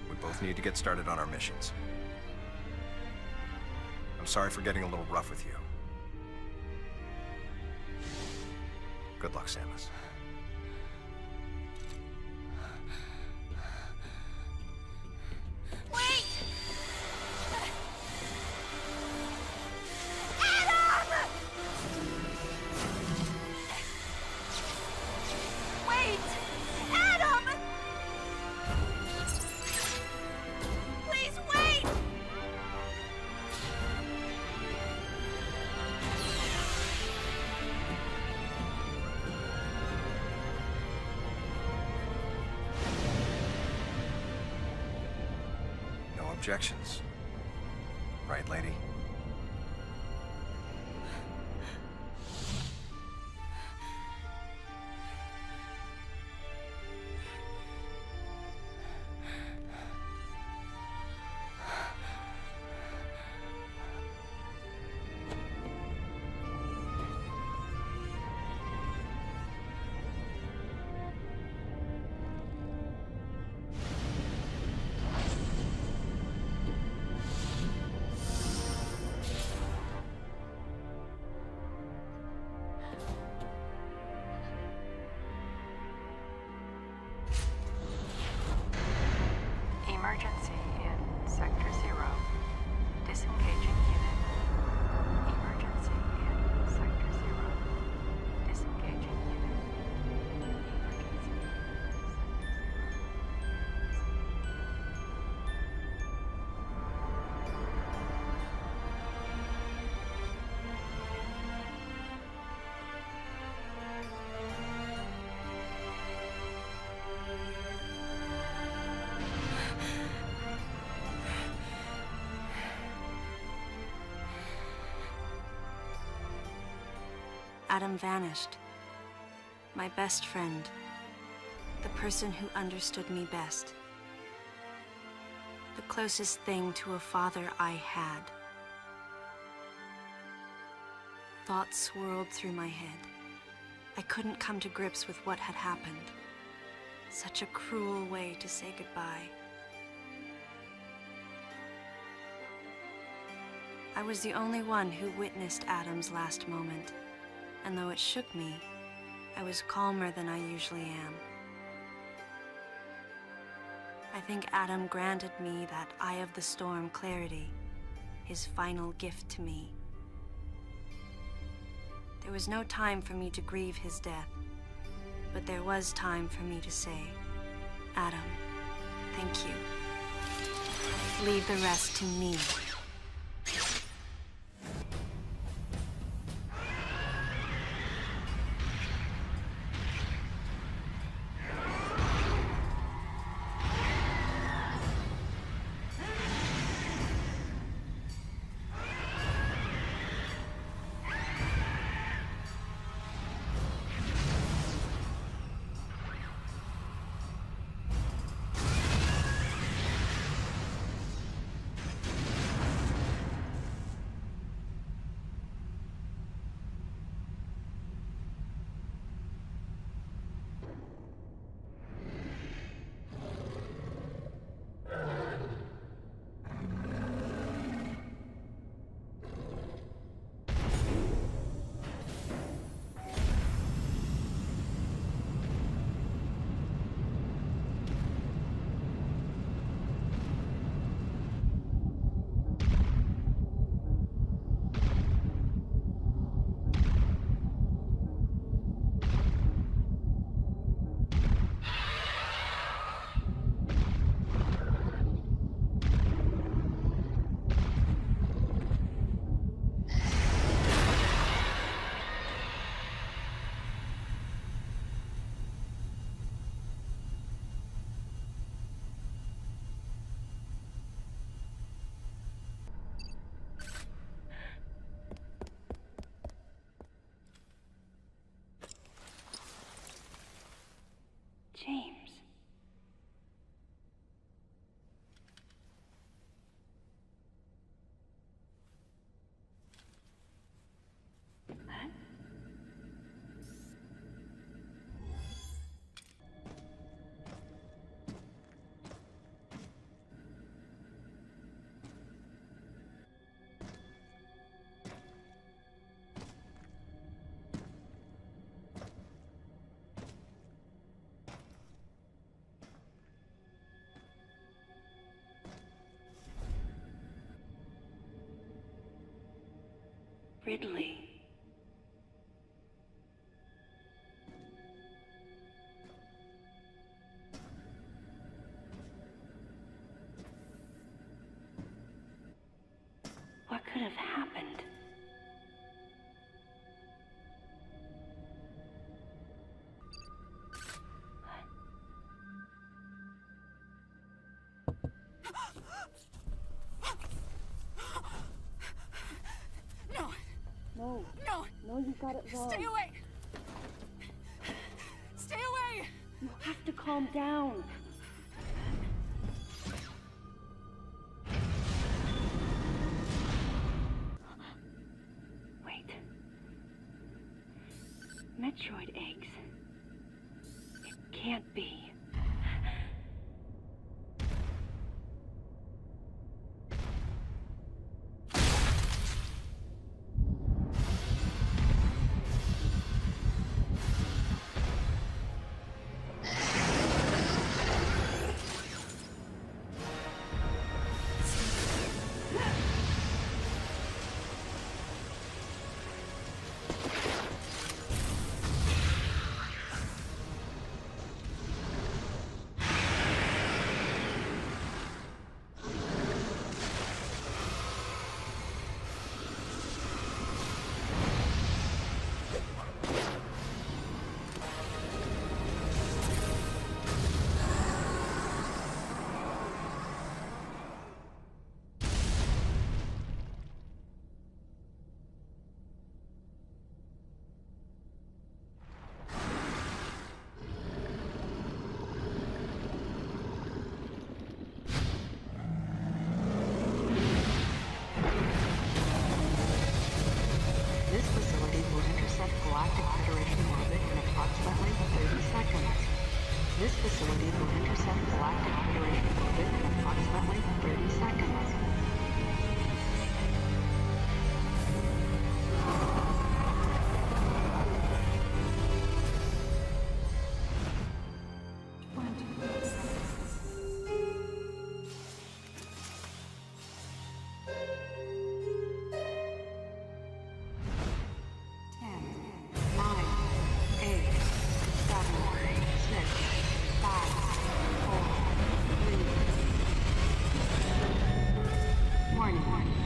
We both need to get started on our missions. I'm sorry for getting a little rough with you. Good luck, Samus. Wait! Adam! Wait! Adam! Please wait! No objections. Right, lady? Emergency in Sector 0. Disengaging unit. Emergency in Sector 0. Disengaging unit. Adam vanished. My best friend. The person who understood me best. The closest thing to a father I had. Thoughts swirled through my head. I couldn't come to grips with what had happened. Such a cruel way to say goodbye. I was the only one who witnessed Adam's last moment. And though it shook me, I was calmer than I usually am. I think Adam granted me that Eye of the Storm clarity, his final gift to me. There was no time for me to grieve his death, but there was time for me to say, Adam, thank you. Leave the rest to me. James. Huh? Ridley. What could have happened? No! No. No! No, you got it wrong. Stay away! Stay away! You have to calm down. Wait. Metroid eggs. It can't be. This facility will intersect Galactic Federation orbit in approximately 30 seconds. This facility will intersect Galactic Federation orbit in approximately 30 seconds.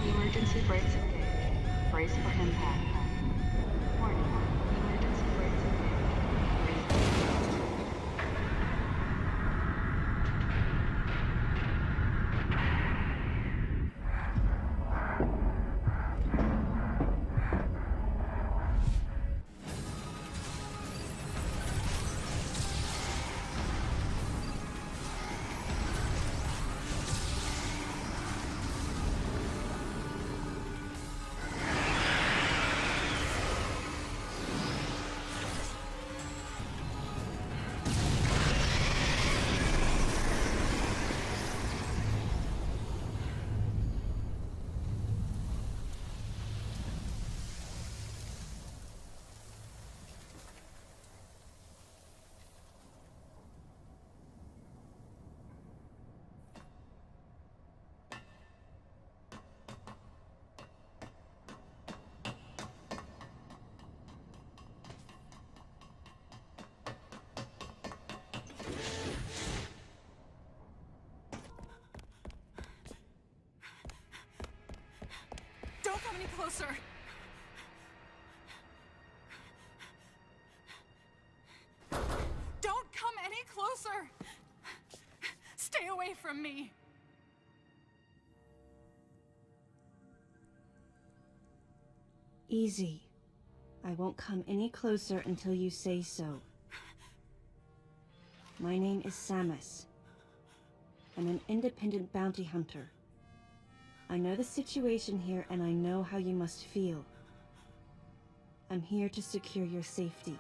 Emergency brakes engaged. Brace for impact. Warning. Emergency brakes engaged. Brace for impact. Don't come any closer! Don't come any closer! Stay away from me! Easy. I won't come any closer until you say so. My name is Samus. I'm an independent bounty hunter. I know the situation here, and I know how you must feel. I'm here to secure your safety.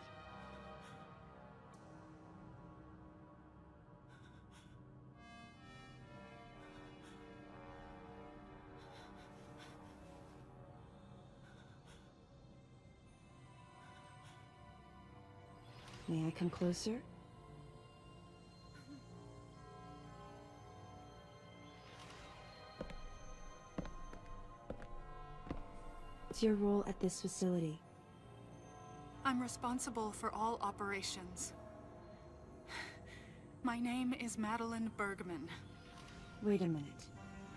May I come closer? What's your role at this facility? I'm responsible for all operations. My name is Madeline Bergman. Wait a minute.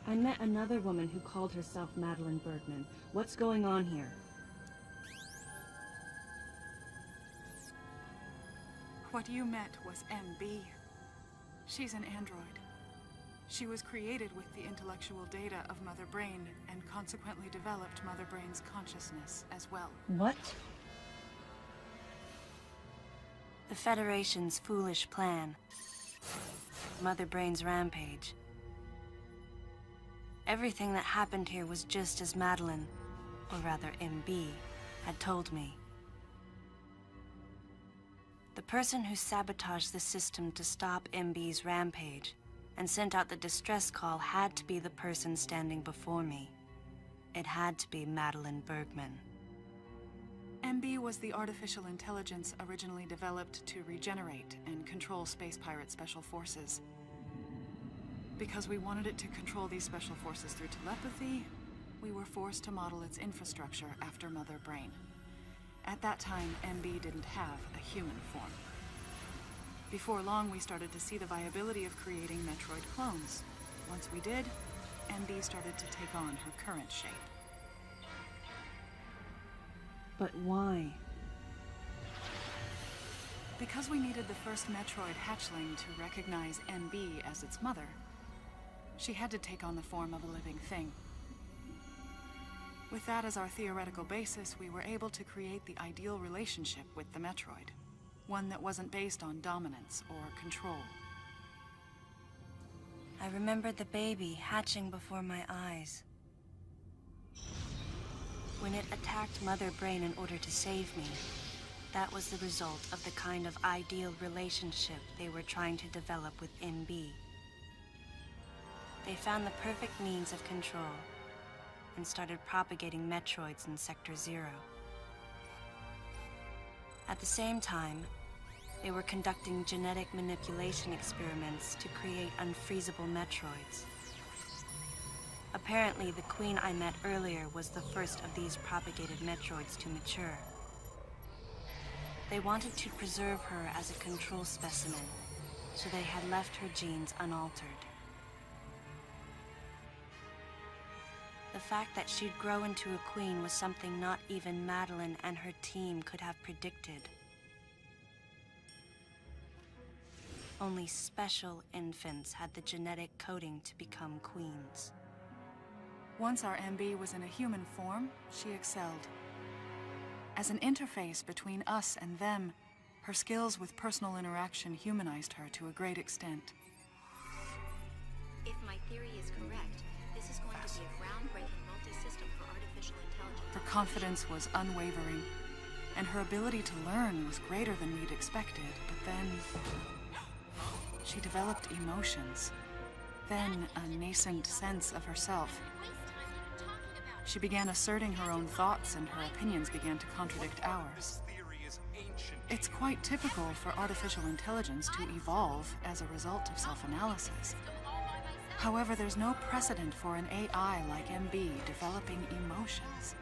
I met another woman who called herself Madeline Bergman. What's going on here? What you met was MB. She's an android. She was created with the intellectual data of Mother Brain and consequently developed Mother Brain's consciousness as well. What? The Federation's foolish plan. Mother Brain's rampage. Everything that happened here was just as Madeline, or rather MB, had told me. The person who sabotaged the system to stop MB's rampage and sent out the distress call had to be the person standing before me. It had to be Madeline Bergman. MB was the artificial intelligence originally developed to regenerate and control space pirate special forces. Because we wanted it to control these special forces through telepathy, we were forced to model its infrastructure after Mother Brain. At that time, MB didn't have a human form. Before long, we started to see the viability of creating Metroid clones. Once we did, MB started to take on her current shape. But why? Because we needed the first Metroid hatchling to recognize MB as its mother, she had to take on the form of a living thing. With that as our theoretical basis, we were able to create the ideal relationship with the Metroid. One that wasn't based on dominance or control. I remembered the baby hatching before my eyes. When it attacked Mother Brain in order to save me, that was the result of the kind of ideal relationship they were trying to develop with MB. They found the perfect means of control and started propagating Metroids in Sector 0. At the same time, they were conducting genetic manipulation experiments to create unfreezable Metroids. Apparently, the queen I met earlier was the first of these propagated Metroids to mature. They wanted to preserve her as a control specimen, so they had left her genes unaltered. The fact that she'd grow into a queen was something not even Madeline and her team could have predicted. Only special infants had the genetic coding to become queens. Once our MB was in a human form, she excelled. As an interface between us and them, her skills with personal interaction humanized her to a great extent. If my theory is correct, this is going to be a groundbreaking multi-system for artificial intelligence. Her confidence was unwavering, and her ability to learn was greater than we'd expected, but then she developed emotions, then a nascent sense of herself. She began asserting her own thoughts, and her opinions began to contradict ours. It's quite typical for artificial intelligence to evolve as a result of self-analysis. However, there's no precedent for an AI like MB developing emotions.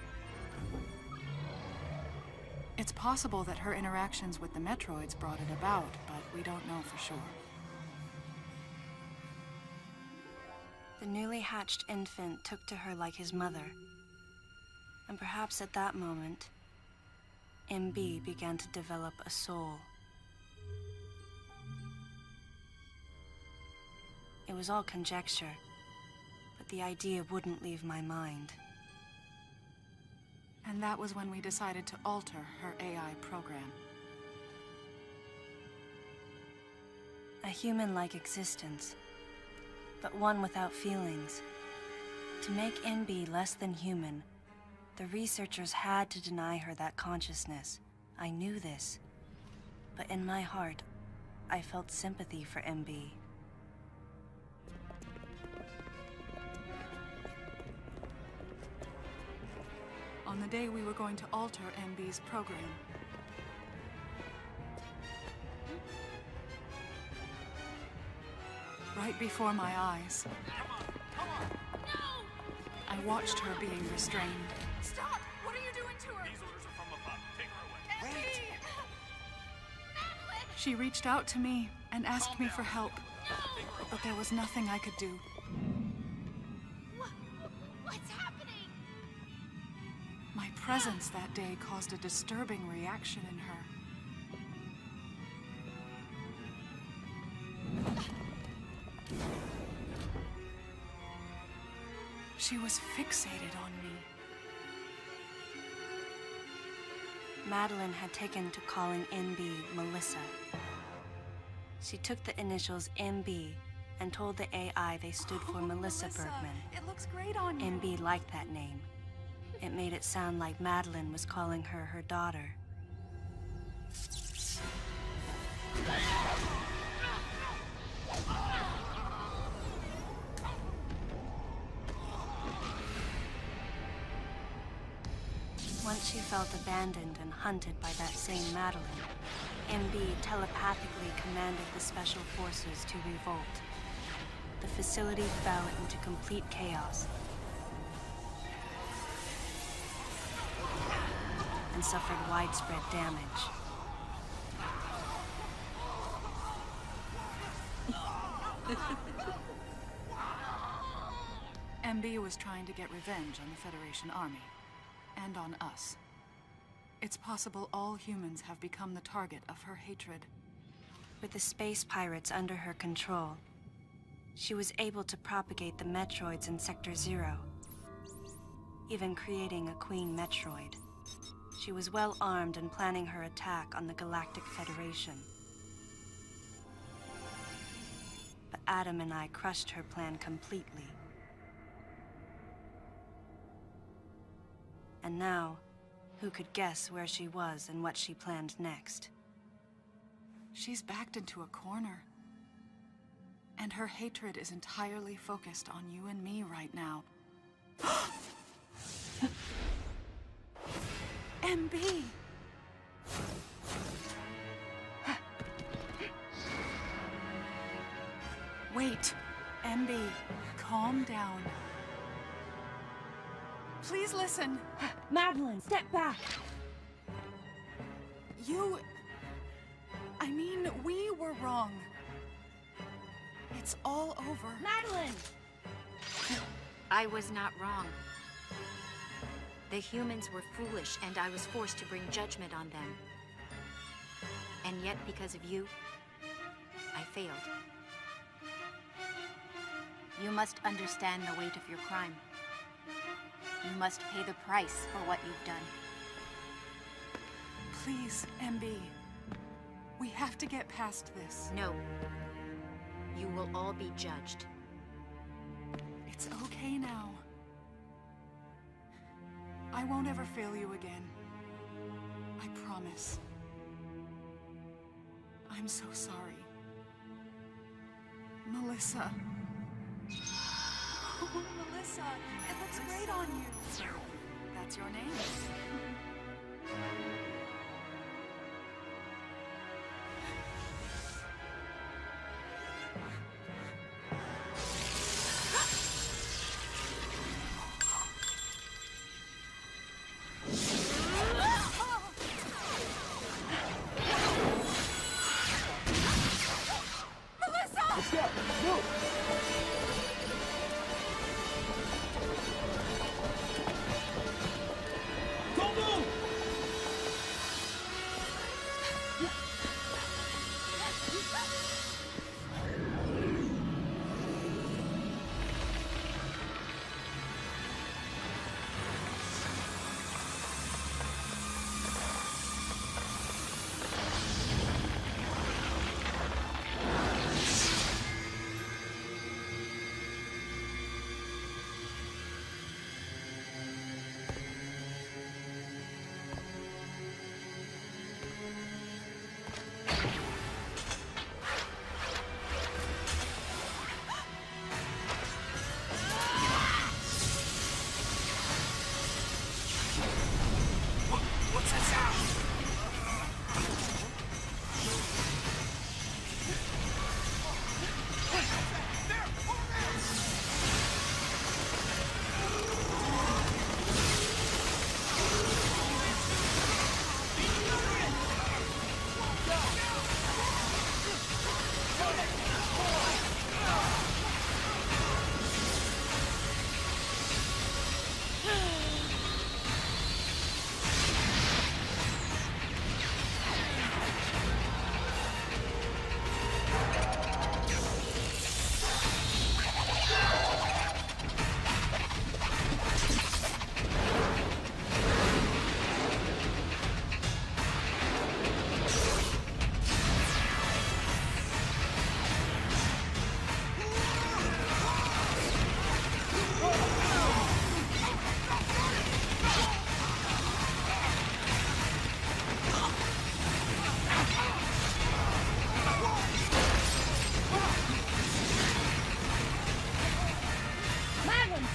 It's possible that her interactions with the Metroids brought it about, but we don't know for sure. The newly hatched infant took to her like his mother. And perhaps at that moment, MB began to develop a soul. It was all conjecture, but the idea wouldn't leave my mind. And that was when we decided to alter her AI program. A human-like existence, but one without feelings. To make MB less than human, the researchers had to deny her that consciousness. I knew this, but in my heart, I felt sympathy for MB. On the day we were going to alter MB's program, right before my eyes, I watched her being restrained. Stop! What are you doing to her? These orders are from above. Take her away. Wait! She reached out to me and asked me for help, but there was nothing I could do. What's happening? My presence that day caused a disturbing reaction in her. She was fixated on me. Madeline had taken to calling MB Melissa. She took the initials MB and told the AI they stood for Melissa Bergman. It looks great on you. MB liked that name. It made it sound like Madeline was calling her her daughter. Once she felt abandoned and hunted by that same Madeline, MB telepathically commanded the Special Forces to revolt. The facility fell into complete chaos and suffered widespread damage. MB was trying to get revenge on the Federation Army. And on us. It's possible all humans have become the target of her hatred. With the space pirates under her control, she was able to propagate the Metroids in Sector 0, even creating a Queen Metroid. She was well armed and planning her attack on the Galactic Federation. But Adam and I crushed her plan completely. And now, who could guess where she was and what she planned next? She's backed into a corner. And her hatred is entirely focused on you and me right now. MB! Wait, MB, calm down. Please listen. Madeline, step back! I mean, we were wrong. It's all over. Madeline! I was not wrong. The humans were foolish, and I was forced to bring judgment on them. And yet, because of you, I failed. You must understand the weight of your crime. You must pay the price for what you've done. Please, MB. We have to get past this. No. You will all be judged. It's okay now. I won't ever fail you again. I promise. I'm so sorry. Melissa. Oh, Melissa, it looks great on you. That's your name.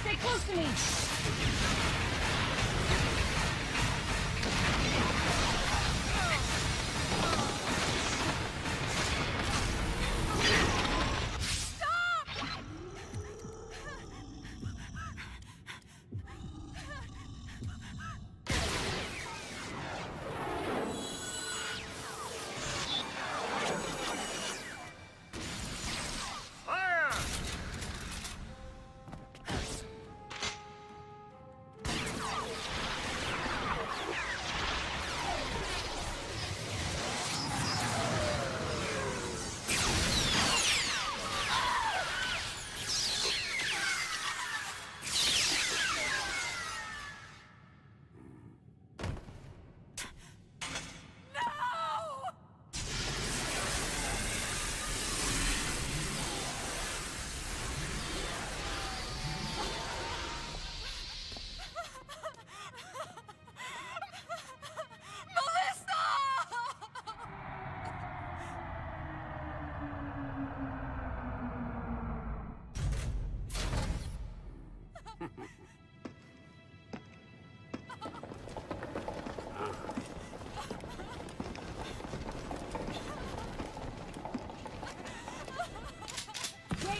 Stay close to me!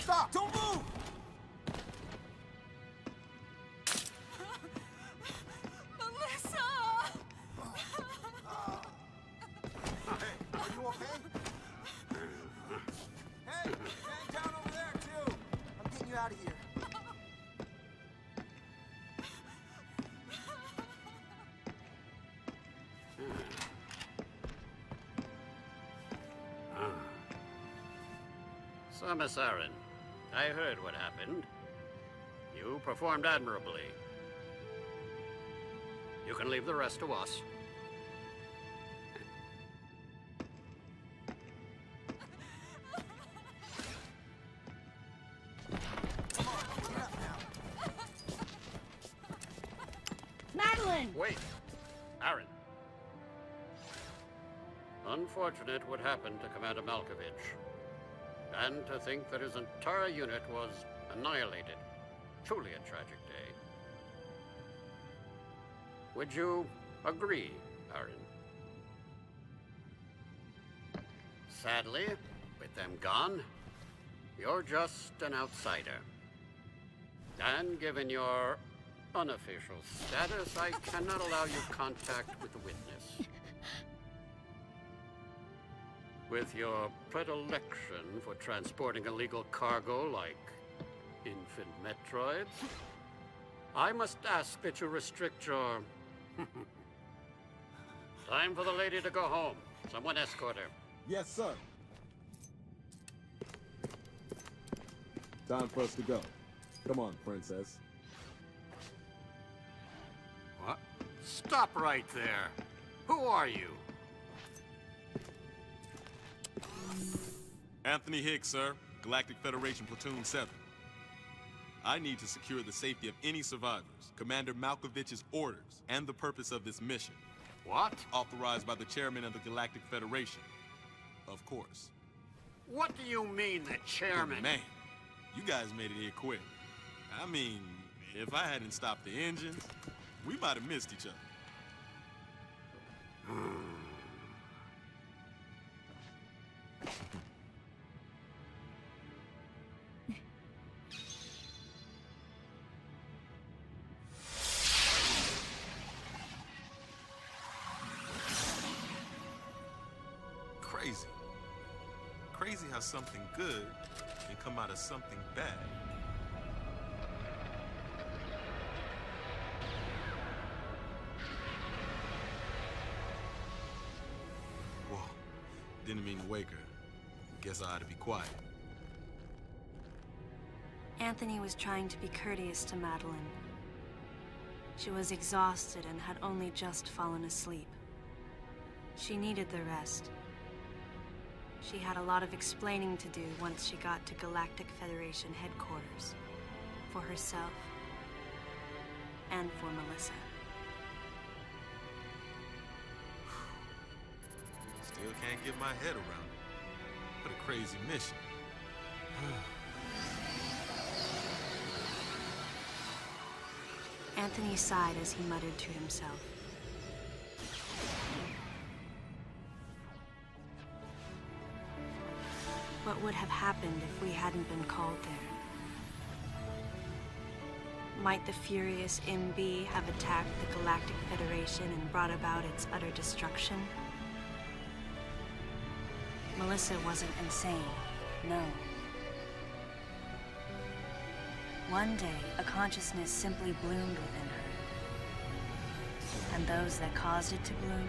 Stop! Don't move! Melissa! Hey, are you okay? Hey, hang down over there, too! I'm getting you out of here. Samus Aran, I heard what happened. You performed admirably. You can leave the rest to us. Madeline! Wait, Aran. Unfortunate what happened to Commander Malkovich. And to think that his entire unit was annihilated. Truly a tragic day. Would you agree, Aran? Sadly, with them gone, you're just an outsider. And given your unofficial status, I cannot allow you contact with the witness. With your predilection for transporting illegal cargo like infant Metroids, I must ask that you restrict your... Time for the lady to go home. Someone escort her. Yes, sir. Time for us to go. Come on, princess. What? Stop right there. Who are you? Anthony Hicks, sir. Galactic Federation Platoon 7. I need to secure the safety of any survivors, Commander Malkovich's orders, and the purpose of this mission. What? Authorized by the chairman of the Galactic Federation. Of course. What do you mean, the chairman? But man, you guys made it here quick. I mean, if I hadn't stopped the engines, we might have missed each other. Crazy. Crazy how something good can come out of something bad. Whoa. Didn't mean to wake her. Guess I ought to be quiet. Anthony was trying to be courteous to Madeline. She was exhausted and had only just fallen asleep. She needed the rest. She had a lot of explaining to do once she got to Galactic Federation headquarters. For herself. And for Melissa. Still can't get my head around it. What a crazy mission. Anthony sighed as he muttered to himself. What would have happened if we hadn't been called there? Might the furious MB have attacked the Galactic Federation and brought about its utter destruction? Melissa wasn't insane, no. One day, a consciousness simply bloomed within her. And those that caused it to bloom,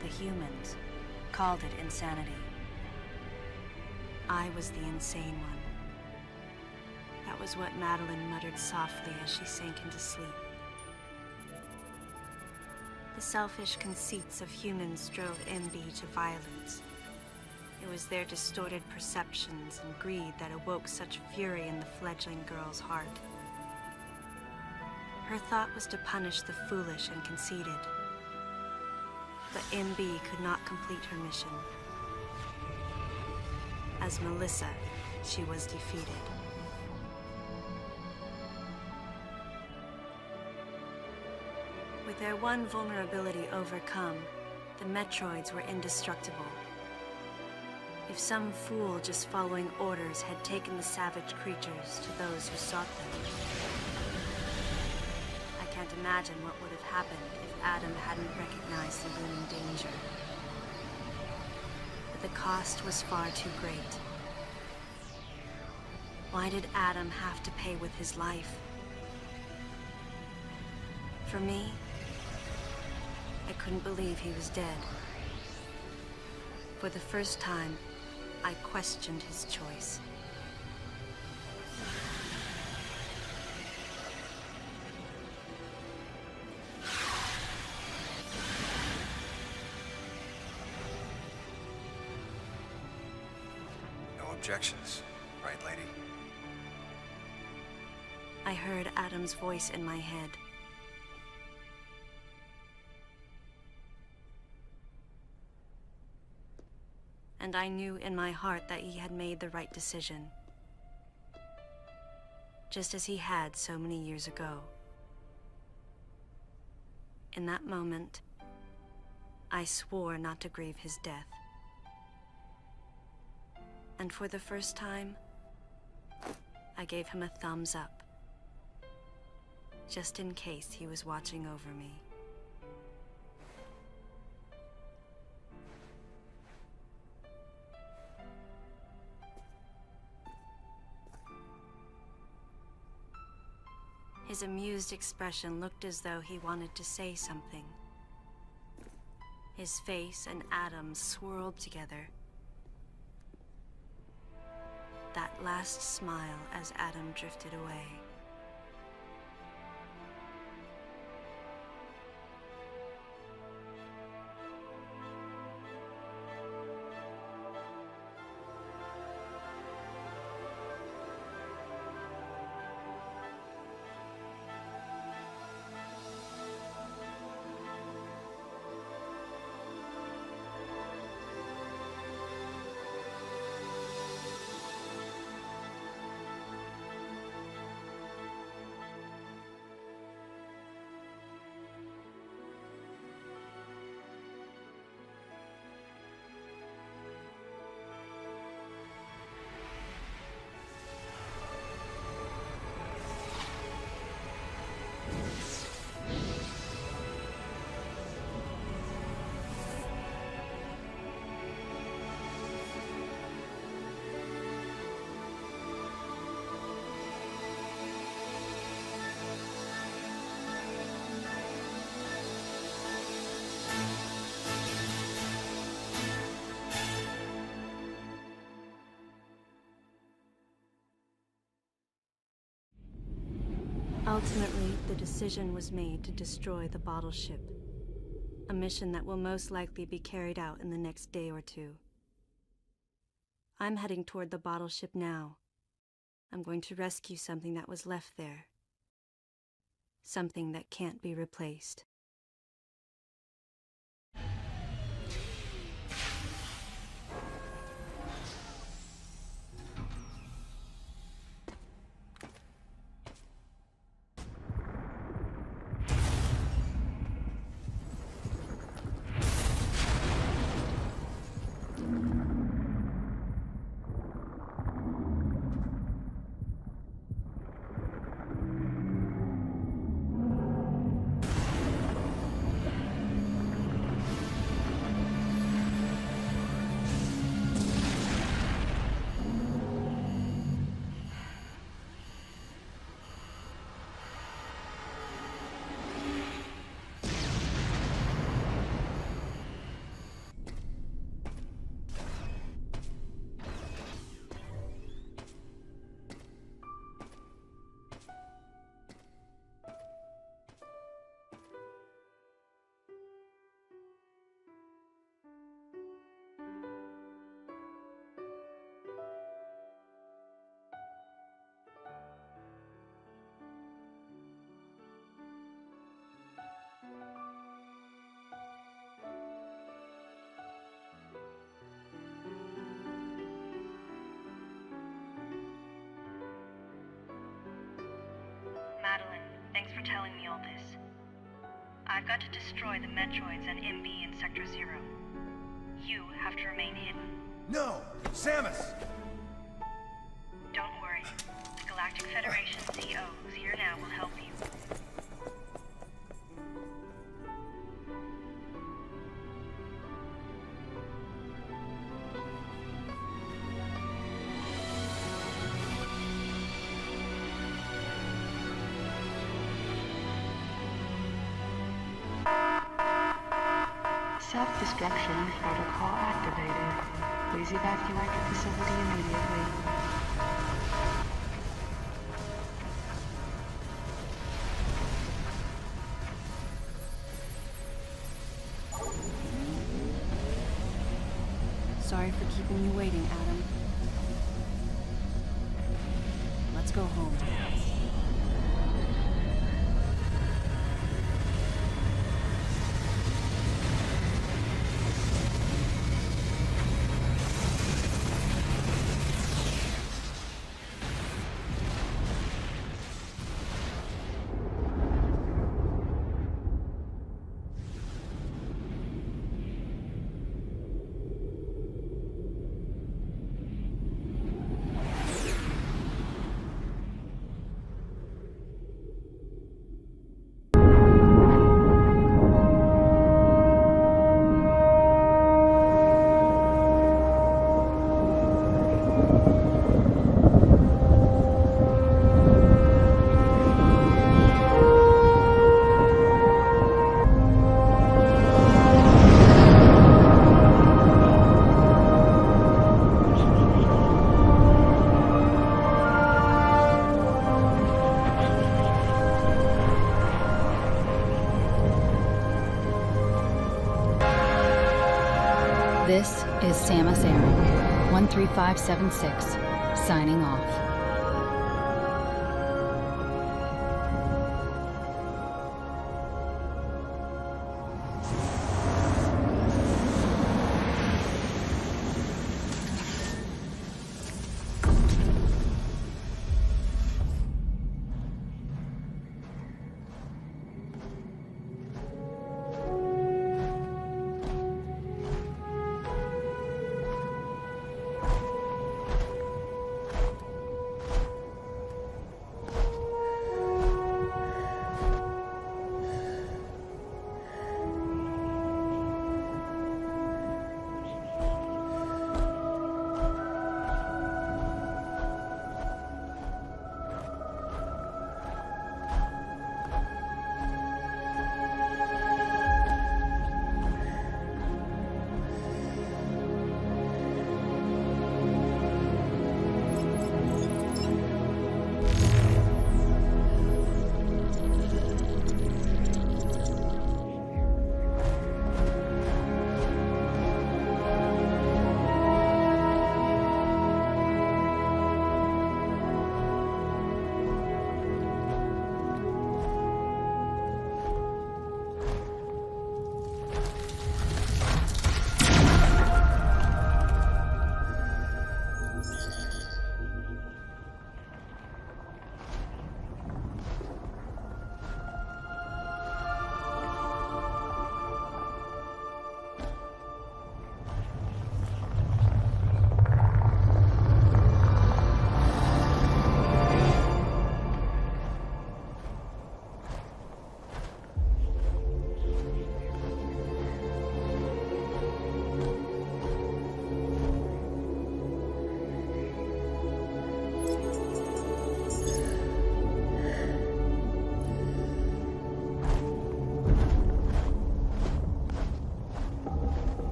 the humans, called it insanity. I was the insane one. That was what Madeline muttered softly as she sank into sleep. The selfish conceits of humans drove MB to violence. It was their distorted perceptions and greed that awoke such fury in the fledgling girl's heart. Her thought was to punish the foolish and conceited. But MB could not complete her mission. As Melissa, she was defeated. With their one vulnerability overcome, the Metroids were indestructible. If some fool just following orders had taken the savage creatures to those who sought them. I can't imagine what would have happened if Adam hadn't recognized the looming danger. But the cost was far too great. Why did Adam have to pay with his life? For me, I couldn't believe he was dead. For the first time, I questioned his choice. No objections, right, lady? I heard Adam's voice in my head. And I knew in my heart that he had made the right decision. Just as he had so many years ago. In that moment, I swore not to grieve his death. And for the first time, I gave him a thumbs up. Just in case he was watching over me. His amused expression looked as though he wanted to say something. His face and Adam's swirled together. That last smile as Adam drifted away. Ultimately, the decision was made to destroy the bottle ship. A mission that will most likely be carried out in the next day or two. I'm heading toward the bottle ship now. I'm going to rescue something that was left there. Something that can't be replaced. I've got to destroy the Metroids and MB in Sector 0. You have to remain hidden. No! Samus! Don't worry. The Galactic Federation CO who's here now will help you. Self-destruction protocol activated. Please evacuate the facility immediately. Sorry for keeping you waiting, Adam. Let's go home. This is Samus Aran, 13576, signing off.